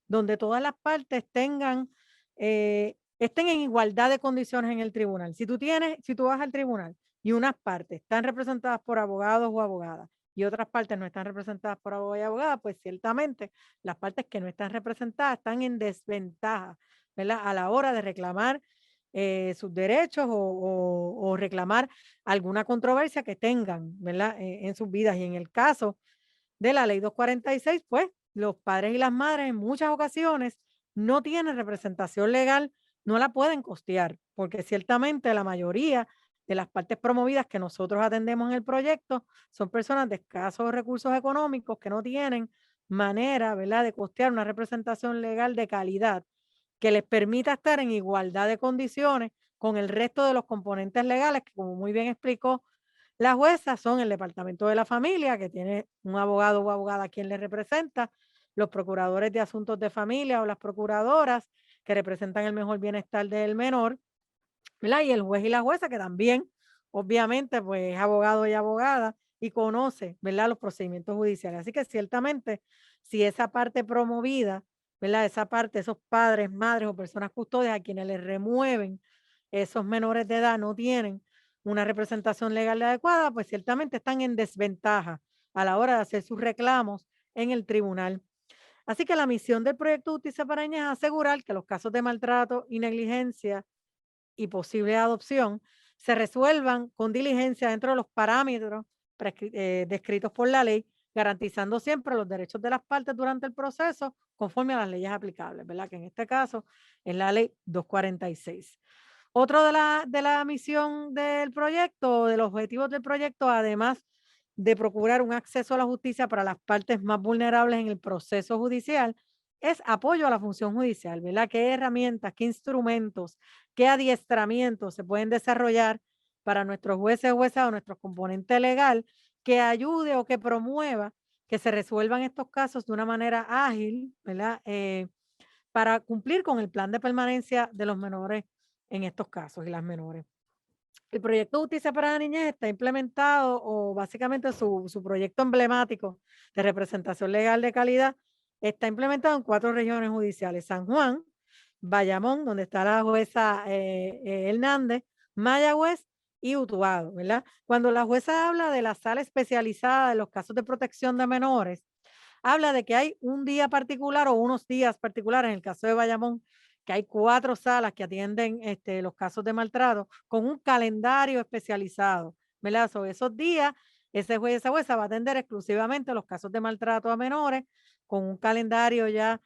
donde todas las partes estén en igualdad de condiciones en el tribunal. Si tú vas al tribunal y unas partes están representadas por abogados o abogadas y otras partes no están representadas por abogados y abogadas, pues ciertamente las partes que no están representadas están en desventaja, ¿verdad? A la hora de reclamar sus derechos o reclamar alguna controversia que tengan, ¿verdad? En sus vidas. Y en el caso de la ley 246, pues los padres y las madres en muchas ocasiones no tienen representación legal, no la pueden costear, porque ciertamente la mayoría de las partes promovidas que nosotros atendemos en el proyecto son personas de escasos recursos económicos que no tienen manera, ¿verdad?, de costear una representación legal de calidad que les permita estar en igualdad de condiciones con el resto de los componentes legales, que como muy bien explicó la jueza, son el Departamento de la Familia, que tiene un abogado o abogada a quien le representa, los procuradores de asuntos de familia o las procuradoras que representan el mejor bienestar del menor, ¿verdad? Y el juez y la jueza, que también, obviamente, pues es abogado y abogada y conoce, ¿verdad?, los procedimientos judiciales. Así que ciertamente, si esa parte promovida, ¿verdad?, esa parte, esos padres, madres o personas custodias a quienes les remueven esos menores de edad no tienen una representación legal adecuada, pues ciertamente están en desventaja a la hora de hacer sus reclamos en el tribunal. Así que la misión del proyecto Justicia para Niños es asegurar que los casos de maltrato y negligencia y posible adopción se resuelvan con diligencia dentro de los parámetros descritos por la ley, garantizando siempre los derechos de las partes durante el proceso conforme a las leyes aplicables, ¿verdad? Que en este caso es la ley 246. Otro de la misión del proyecto, de los objetivos del proyecto, además de procurar un acceso a la justicia para las partes más vulnerables en el proceso judicial, es apoyo a la función judicial, ¿verdad? ¿Qué herramientas, qué instrumentos, qué adiestramientos se pueden desarrollar para nuestros jueces, juezas o nuestro componente legal que ayude o que promueva que se resuelvan estos casos de una manera ágil, ¿verdad? Para cumplir con el plan de permanencia de los menores en estos casos y las menores. El proyecto Justicia para la Niñez está implementado o básicamente su proyecto emblemático de representación legal de calidad está implementado en 4 regiones judiciales: San Juan, Bayamón, donde está la jueza Hernández, Mayagüez y Utuado, ¿verdad? Cuando la jueza habla de la sala especializada de los casos de protección de menores, habla de que hay un día particular o unos días particulares, en el caso de Bayamón, que hay 4 salas que atienden los casos de maltrato con un calendario especializado, ¿verdad? Sobre esos días ese juez y esa jueza va a atender exclusivamente los casos de maltrato a menores con un calendario ya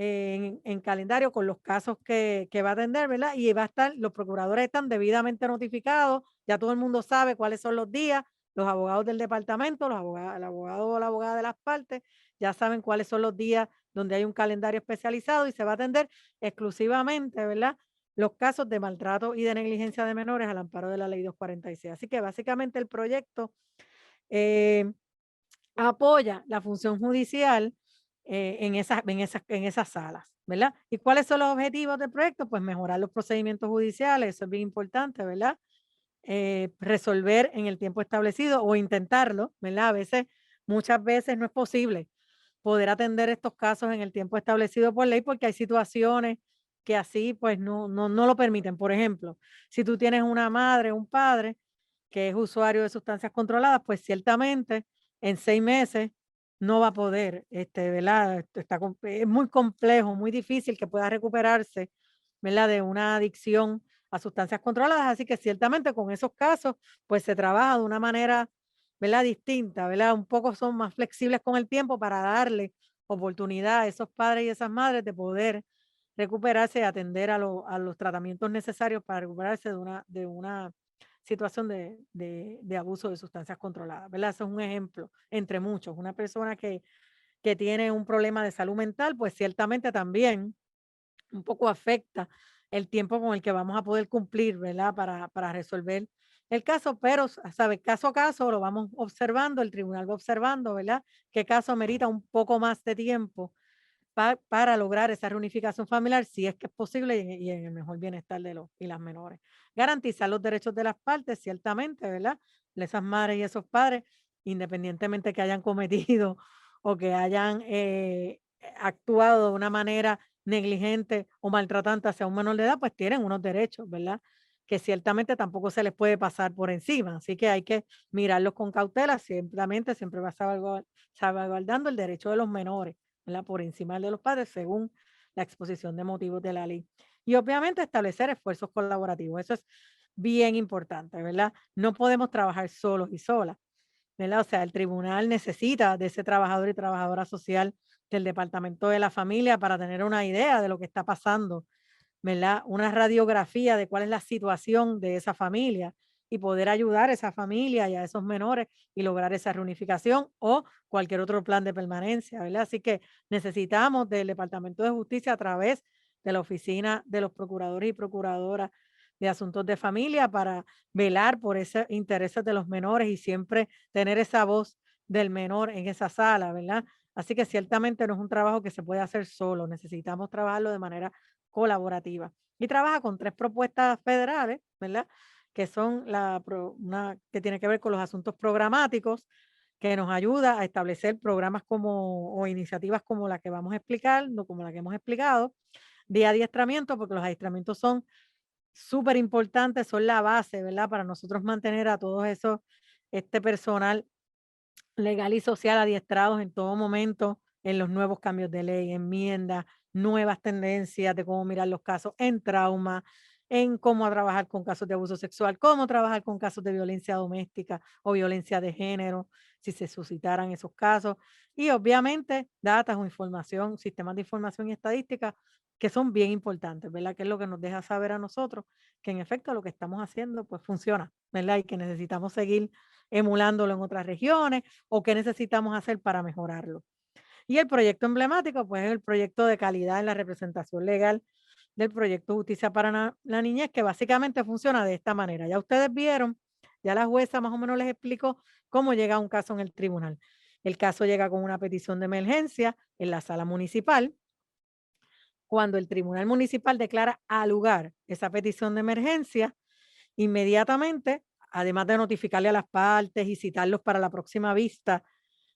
en calendario con los casos que va a atender, ¿verdad? Y va a estar, los procuradores están debidamente notificados, ya todo el mundo sabe cuáles son los días, los abogados del departamento, los abogados, el abogado o la abogada de las partes, ya saben cuáles son los días donde hay un calendario especializado y se va a atender exclusivamente, ¿verdad? Los casos de maltrato y de negligencia de menores al amparo de la ley 246. Así que básicamente el proyecto eh, apoya la función judicial en esas salas, ¿verdad? ¿Y cuáles son los objetivos del proyecto? Pues mejorar los procedimientos judiciales, eso es bien importante, ¿verdad? Resolver en el tiempo establecido o intentarlo, ¿verdad? A veces, muchas veces no es posible poder atender estos casos en el tiempo establecido por ley porque hay situaciones que así pues no lo permiten. Por ejemplo, si tú tienes una madre, un padre que es usuario de sustancias controladas, pues ciertamente en 6 meses no va a poder, ¿verdad? Es muy complejo, muy difícil que pueda recuperarse, ¿verdad? De una adicción a sustancias controladas, así que ciertamente con esos casos, pues se trabaja de una manera, ¿verdad? Distinta, ¿verdad? Un poco son más flexibles con el tiempo para darle oportunidad a esos padres y esas madres de poder recuperarse y atender a los tratamientos necesarios para recuperarse de una situación de abuso de sustancias controladas, ¿verdad? Eso es un ejemplo entre muchos. Una persona que tiene un problema de salud mental, pues ciertamente también un poco afecta el tiempo con el que vamos a poder cumplir, ¿verdad? Para resolver el caso, pero, ¿sabes? Caso a caso lo vamos observando, el tribunal va observando, ¿verdad? Qué caso merita un poco más de tiempo para lograr esa reunificación familiar, si es que es posible y en el mejor bienestar de los y las menores. Garantizar los derechos de las partes, ciertamente, ¿verdad? De esas madres y esos padres, independientemente que hayan cometido o que hayan actuado de una manera negligente o maltratante hacia un menor de edad, pues tienen unos derechos, ¿verdad? Que ciertamente tampoco se les puede pasar por encima. Así que hay que mirarlos con cautela, simplemente siempre va salvaguardando el derecho de los menores, ¿verdad? Por encima de los padres, según la exposición de motivos de la ley. Y obviamente establecer esfuerzos colaborativos. Eso es bien importante, ¿verdad? No podemos trabajar solos y solas, ¿verdad? O sea, el tribunal necesita de ese trabajador y trabajadora social del Departamento de la Familia para tener una idea de lo que está pasando, ¿verdad? Una radiografía de cuál es la situación de esa familia y poder ayudar a esa familia y a esos menores y lograr esa reunificación o cualquier otro plan de permanencia, ¿verdad? Así que necesitamos del Departamento de Justicia a través de la oficina de los procuradores y procuradoras de asuntos de familia para velar por esos intereses de los menores y siempre tener esa voz del menor en esa sala, ¿verdad? Así que ciertamente no es un trabajo que se puede hacer solo, necesitamos trabajarlo de manera colaborativa. Y trabaja con 3 propuestas federales, ¿verdad? Que son una que tiene que ver con los asuntos programáticos, que nos ayuda a establecer programas o iniciativas como la que vamos a explicar, no como la que hemos explicado, de adiestramiento, porque los adiestramientos son súper importantes, son la base, ¿verdad? Para nosotros mantener a todos esos, este personal legal y social adiestrados en todo momento en los nuevos cambios de ley, enmiendas, nuevas tendencias de cómo mirar los casos en trauma, en cómo trabajar con casos de abuso sexual, cómo trabajar con casos de violencia doméstica o violencia de género, si se suscitaran esos casos. Y obviamente datos o información, sistemas de información y estadística que son bien importantes, ¿verdad? Que es lo que nos deja saber a nosotros que en efecto lo que estamos haciendo pues funciona, ¿verdad? Y que necesitamos seguir emulándolo en otras regiones o qué necesitamos hacer para mejorarlo. Y el proyecto emblemático, pues es el proyecto de calidad en la representación legal del proyecto Justicia para la Niñez, que básicamente funciona de esta manera. Ya ustedes vieron, ya la jueza más o menos les explicó cómo llega un caso en el tribunal. El caso llega con una petición de emergencia en la sala municipal. Cuando el tribunal municipal declara al lugar esa petición de emergencia, inmediatamente, además de notificarle a las partes y citarlos para la próxima vista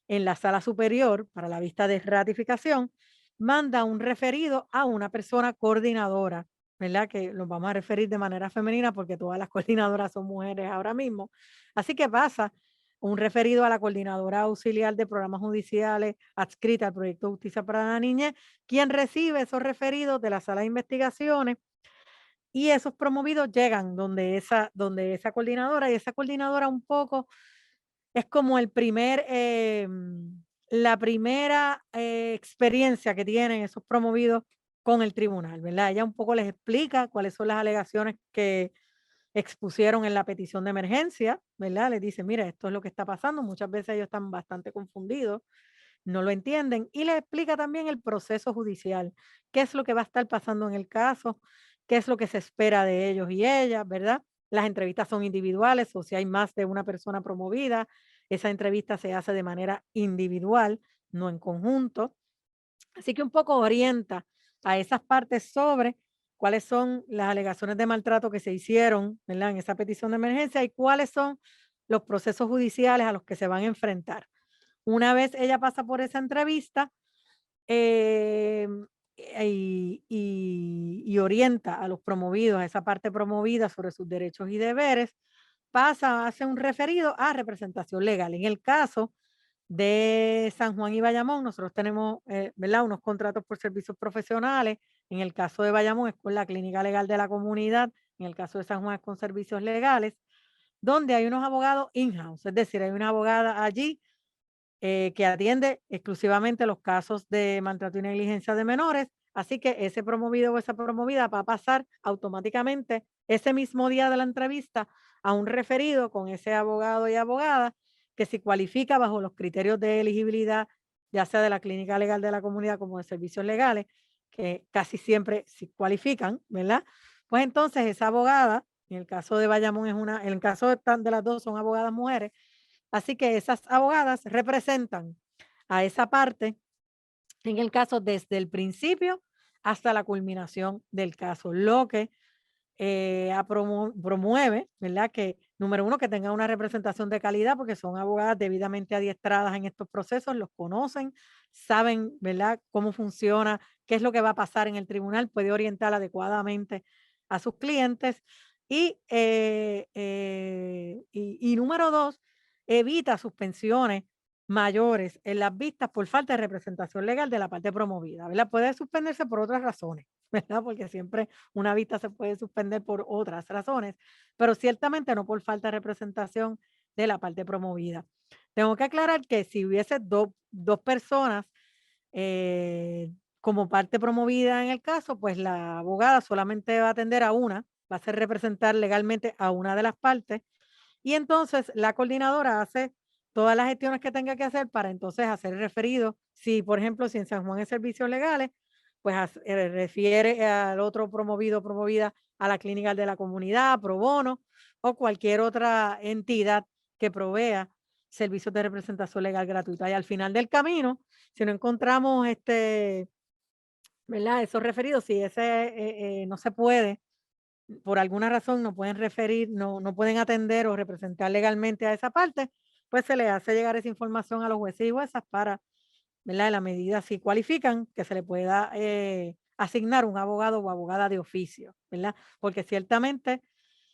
en la sala superior, para la vista de ratificación, manda un referido a una persona coordinadora, ¿verdad? Que los vamos a referir de manera femenina porque todas las coordinadoras son mujeres ahora mismo. Así que pasa un referido a la coordinadora auxiliar de programas judiciales adscrita al proyecto Justicia para la Niñez, quien recibe esos referidos de la sala de investigaciones y esos promovidos llegan donde esa coordinadora y esa coordinadora un poco es como la primera experiencia que tienen esos promovidos con el tribunal, ¿verdad? Ella un poco les explica cuáles son las alegaciones que expusieron en la petición de emergencia, ¿verdad? Les dice, mira, esto es lo que está pasando. Muchas veces ellos están bastante confundidos, no lo entienden. Y les explica también el proceso judicial, qué es lo que va a estar pasando en el caso, qué es lo que se espera de ellos y ellas, ¿verdad? Las entrevistas son individuales, o si hay más de una persona promovida, esa entrevista se hace de manera individual, no en conjunto. Así que un poco orienta a esas partes sobre cuáles son las alegaciones de maltrato que se hicieron, ¿verdad? En esa petición de emergencia y cuáles son los procesos judiciales a los que se van a enfrentar. Una vez ella pasa por esa entrevista y orienta a los promovidos, a esa parte promovida sobre sus derechos y deberes, pasa, hace un referido a representación legal. En el caso de San Juan y Bayamón, nosotros tenemos, ¿verdad? Unos contratos por servicios profesionales. En el caso de Bayamón es con la Clínica Legal de la Comunidad, en el caso de San Juan es con servicios legales, donde hay unos abogados in-house, es decir, hay una abogada allí que atiende exclusivamente los casos de maltrato y negligencia de menores. Así que ese promovido o esa promovida va a pasar automáticamente ese mismo día de la entrevista a un referido con ese abogado y abogada que si cualifica bajo los criterios de elegibilidad, ya sea de la Clínica Legal de la Comunidad como de servicios legales, que casi siempre sí cualifican, ¿verdad? Pues entonces esa abogada, en el caso de Bayamón en el caso de las dos son abogadas mujeres, así que esas abogadas representan a esa parte, en el caso desde el principio hasta la culminación del caso, lo que promueve, ¿verdad? Que número uno, que tengan una representación de calidad porque son abogadas debidamente adiestradas en estos procesos, los conocen, saben, ¿verdad? Cómo funciona, qué es lo que va a pasar en el tribunal, puede orientar adecuadamente a sus clientes. Y número dos, evita suspensiones mayores en las vistas por falta de representación legal de la parte promovida, ¿verdad? Puede suspenderse por otras razones, ¿verdad? Porque siempre una vista se puede suspender por otras razones, pero ciertamente no por falta de representación de la parte promovida. Tengo que aclarar que si hubiese dos personas como parte promovida en el caso, pues la abogada solamente va a atender a una, va a ser representar legalmente a una de las partes y entonces la coordinadora hace todas las gestiones que tenga que hacer para entonces hacer referido. Si, por ejemplo, si en San Juan es servicios legales, pues refiere al otro promovido o promovida a la clínica de la comunidad, pro bono, o cualquier otra entidad que provea servicios de representación legal gratuita. Y al final del camino, si no encontramos ¿verdad? Esos referidos, si ese no se puede, por alguna razón no pueden referir, no pueden atender o representar legalmente a esa parte, pues se le hace llegar esa información a los jueces y juezas para, ¿verdad? En la medida si cualifican, que se le pueda asignar un abogado o abogada de oficio, ¿verdad? Porque ciertamente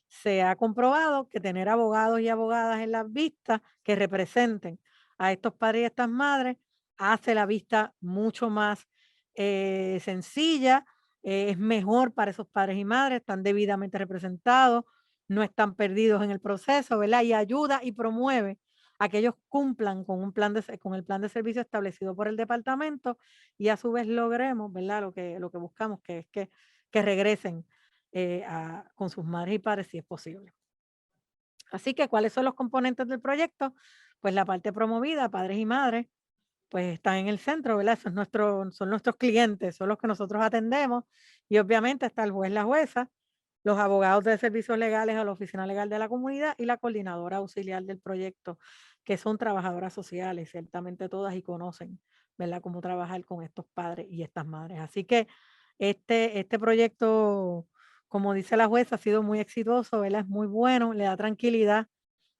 se ha comprobado que tener abogados y abogadas en las vistas que representen a estos padres y estas madres hace la vista mucho más sencilla, es mejor para esos padres y madres, están debidamente representados, no están perdidos en el proceso, ¿verdad? Y ayuda y promueve a que ellos cumplan con con el plan de servicio establecido por el departamento y a su vez logremos, ¿verdad? Lo que buscamos, que es que regresen con sus madres y padres si es posible. Así que, ¿cuáles son los componentes del proyecto? Pues la parte promovida, padres y madres, pues están en el centro, ¿verdad? Son nuestros clientes, son los que nosotros atendemos y obviamente está el juez, la jueza, los abogados de servicios legales a la oficina legal de la comunidad y la coordinadora auxiliar del proyecto, que son trabajadoras sociales, ciertamente todas y conocen, ¿verdad? Cómo trabajar con estos padres y estas madres. Así que este proyecto, como dice la jueza, ha sido muy exitoso, ¿verdad? Es muy bueno, le da tranquilidad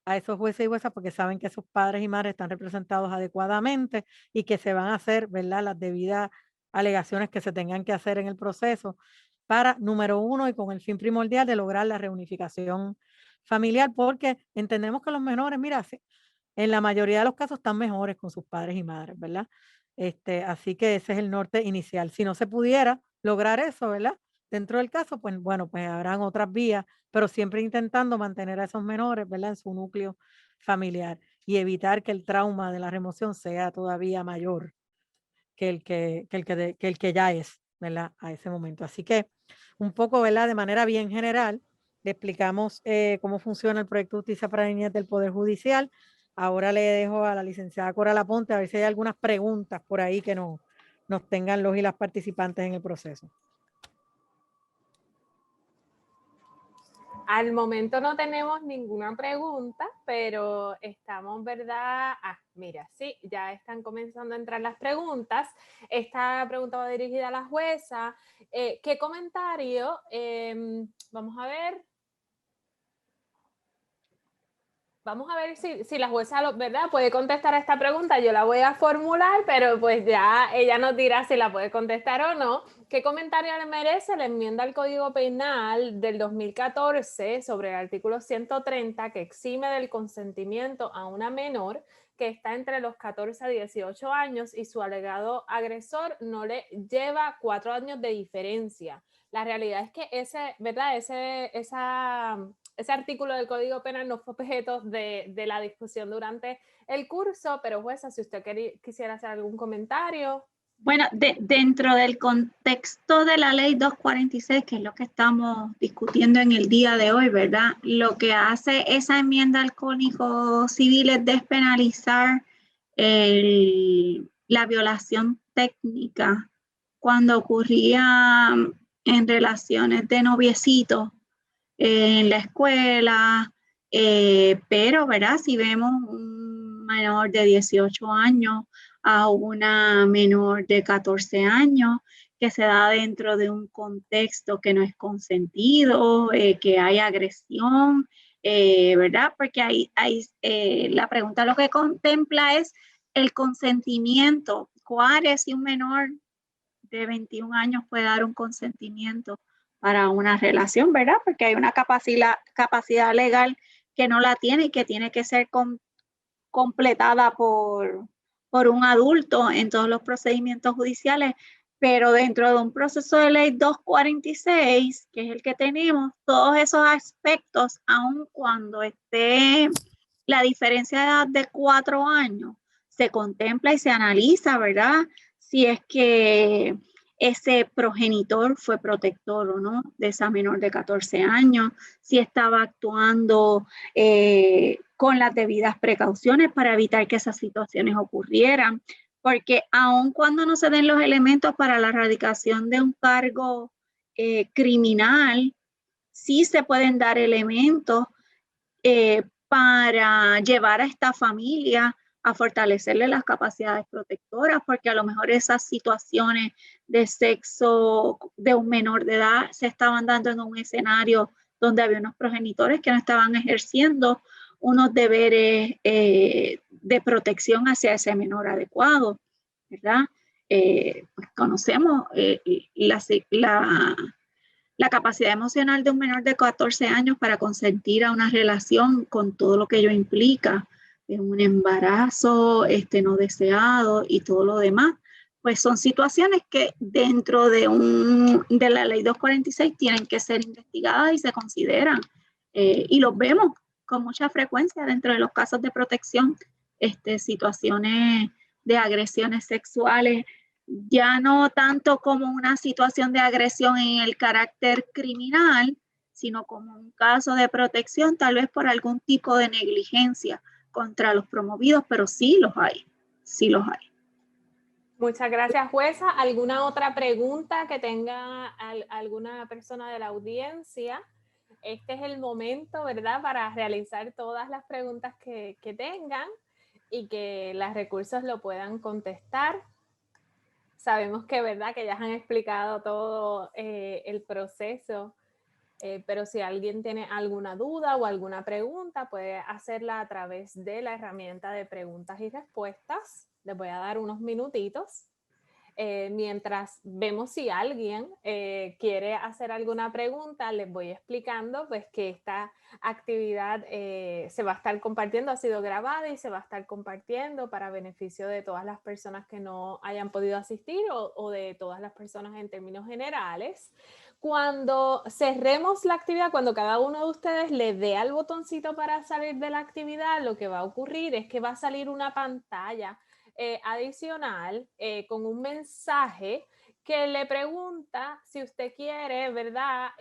a esos jueces y juezas porque saben que sus padres y madres están representados adecuadamente y que se van a hacer, ¿verdad? Las debidas alegaciones que se tengan que hacer en el proceso para, número uno, y con el fin primordial de lograr la reunificación familiar, porque entendemos que los menores, mira, en la mayoría de los casos están mejores con sus padres y madres, ¿verdad? Así que ese es el norte inicial. Si no se pudiera lograr eso, ¿verdad? Dentro del caso, pues bueno, pues habrán otras vías, pero siempre intentando mantener a esos menores, ¿verdad? En su núcleo familiar. y evitar que el trauma de la remoción sea todavía mayor que el que ya es, ¿verdad? A ese momento. Así que un poco, ¿verdad? De manera bien general, le explicamos cómo funciona el proyecto Justicia para la Niñez del Poder Judicial. Ahora le dejo a la licenciada Coral Aponte a ver si hay algunas preguntas por ahí que nos tengan los y las participantes en el proceso. Al momento no tenemos ninguna pregunta, pero estamos, ¿verdad? Mira, sí, ya están comenzando a entrar las preguntas. Esta pregunta va dirigida a la jueza. ¿Qué comentario? Vamos a ver. Vamos a ver si la jueza, ¿verdad?, puede contestar a esta pregunta. Yo la voy a formular, pero pues ya ella nos dirá si la puede contestar o no. ¿Qué comentario le merece la enmienda al Código Penal del 2014 sobre el artículo 130 que exime del consentimiento a una menor que está entre los 14 a 18 años y su alegado agresor no le lleva 4 años de diferencia? La realidad es que ese artículo del Código Penal no fue objeto de la discusión durante el curso, pero jueza, si usted quisiera hacer algún comentario. Bueno, dentro del contexto de la ley 246, que es lo que estamos discutiendo en el día de hoy, ¿verdad? Lo que hace esa enmienda al Código Civil es despenalizar la violación técnica cuando ocurría en relaciones de noviecitos en la escuela, pero, ¿verdad? Si vemos un menor de 18 años a una menor de 14 años que se da dentro de un contexto que no es consentido, que hay agresión, ¿verdad? Porque la pregunta lo que contempla es el consentimiento. ¿Cuál es si un menor de 21 años puede dar un consentimiento para una relación, ¿verdad? Porque hay una capacidad legal que no la tiene y que tiene que ser completada por un adulto en todos los procedimientos judiciales, pero dentro de un proceso de ley 246, que es el que tenemos, todos esos aspectos, aun cuando esté la diferencia de edad de 4 años, se contempla y se analiza, ¿verdad? Si es que ese progenitor fue protector o no de esa menor de 14 años, si estaba actuando con las debidas precauciones para evitar que esas situaciones ocurrieran, porque aun cuando no se den los elementos para la erradicación de un cargo criminal, sí se pueden dar elementos para llevar a esta familia a fortalecerle las capacidades protectoras, porque a lo mejor esas situaciones de sexo de un menor de edad se estaban dando en un escenario donde había unos progenitores que no estaban ejerciendo unos deberes de protección hacia ese menor adecuado, ¿verdad? Pues conocemos la capacidad emocional de un menor de 14 años para consentir a una relación con todo lo que ello implica, un embarazo no deseado y todo lo demás, pues son situaciones que dentro de la ley 246 tienen que ser investigadas y se consideran. Y los vemos con mucha frecuencia dentro de los casos de protección, situaciones de agresiones sexuales, ya no tanto como una situación de agresión en el carácter criminal, sino como un caso de protección, tal vez por algún tipo de negligencia contra los promovidos, pero sí los hay, sí los hay. Muchas gracias, jueza. ¿Alguna otra pregunta que tenga alguna persona de la audiencia? Este es el momento, ¿verdad?, para realizar todas las preguntas que tengan y que los recursos lo puedan contestar. Sabemos que, ¿verdad?, que ya han explicado todo el proceso, pero si alguien tiene alguna duda o alguna pregunta, puede hacerla a través de la herramienta de preguntas y respuestas. Les voy a dar unos minutitos. mientras vemos si alguien quiere hacer alguna pregunta, les voy explicando pues que esta actividad se va a estar compartiendo, ha sido grabada y se va a estar compartiendo para beneficio de todas las personas que no hayan podido asistir o de todas las personas en términos generales. Cuando cerremos la actividad, cuando cada uno de ustedes le dé al botoncito para salir de la actividad, lo que va a ocurrir es que va a salir una pantalla adicional con un mensaje que le pregunta si usted quiere, ¿verdad?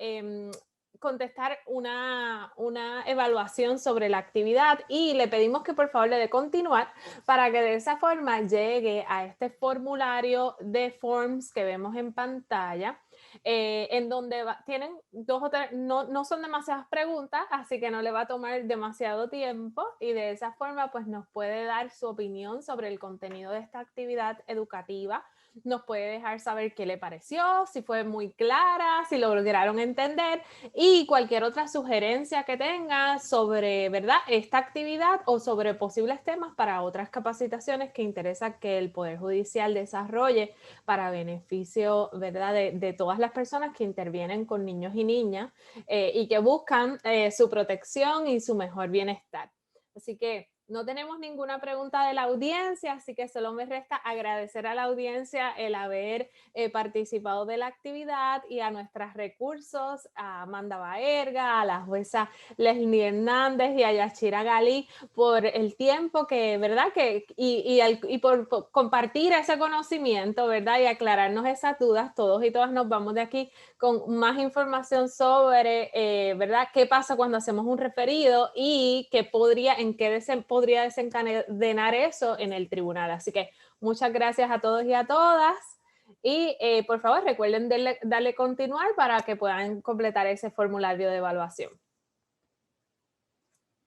Contestar una evaluación sobre la actividad y le pedimos que por favor le dé continuar para que de esa forma llegue a este formulario de forms que vemos en pantalla. En donde tienen 2 o 3, no son demasiadas preguntas, así que no le va a tomar demasiado tiempo y de esa forma pues nos puede dar su opinión sobre el contenido de esta actividad educativa, nos puede dejar saber qué le pareció, si fue muy clara, si lo lograron entender y cualquier otra sugerencia que tenga sobre, ¿verdad?, esta actividad o sobre posibles temas para otras capacitaciones que interesa que el Poder Judicial desarrolle para beneficio, ¿verdad?, de todas las personas que intervienen con niños y niñas y que buscan su protección y su mejor bienestar. Así que no tenemos ninguna pregunta de la audiencia, así que solo me resta agradecer a la audiencia el haber participado de la actividad y a nuestros recursos, a Amanda Baerga, a la jueza Leslie Hernández y a Yachira Galí por el tiempo que, ¿verdad? Y por compartir ese conocimiento, ¿verdad? Y aclararnos esas dudas. Todos y todas nos vamos de aquí con más información sobre, ¿verdad?, qué pasa cuando hacemos un referido y en qué podría desencadenar eso en el tribunal. Así que muchas gracias a todos y a todas. Y por favor recuerden darle continuar para que puedan completar ese formulario de evaluación.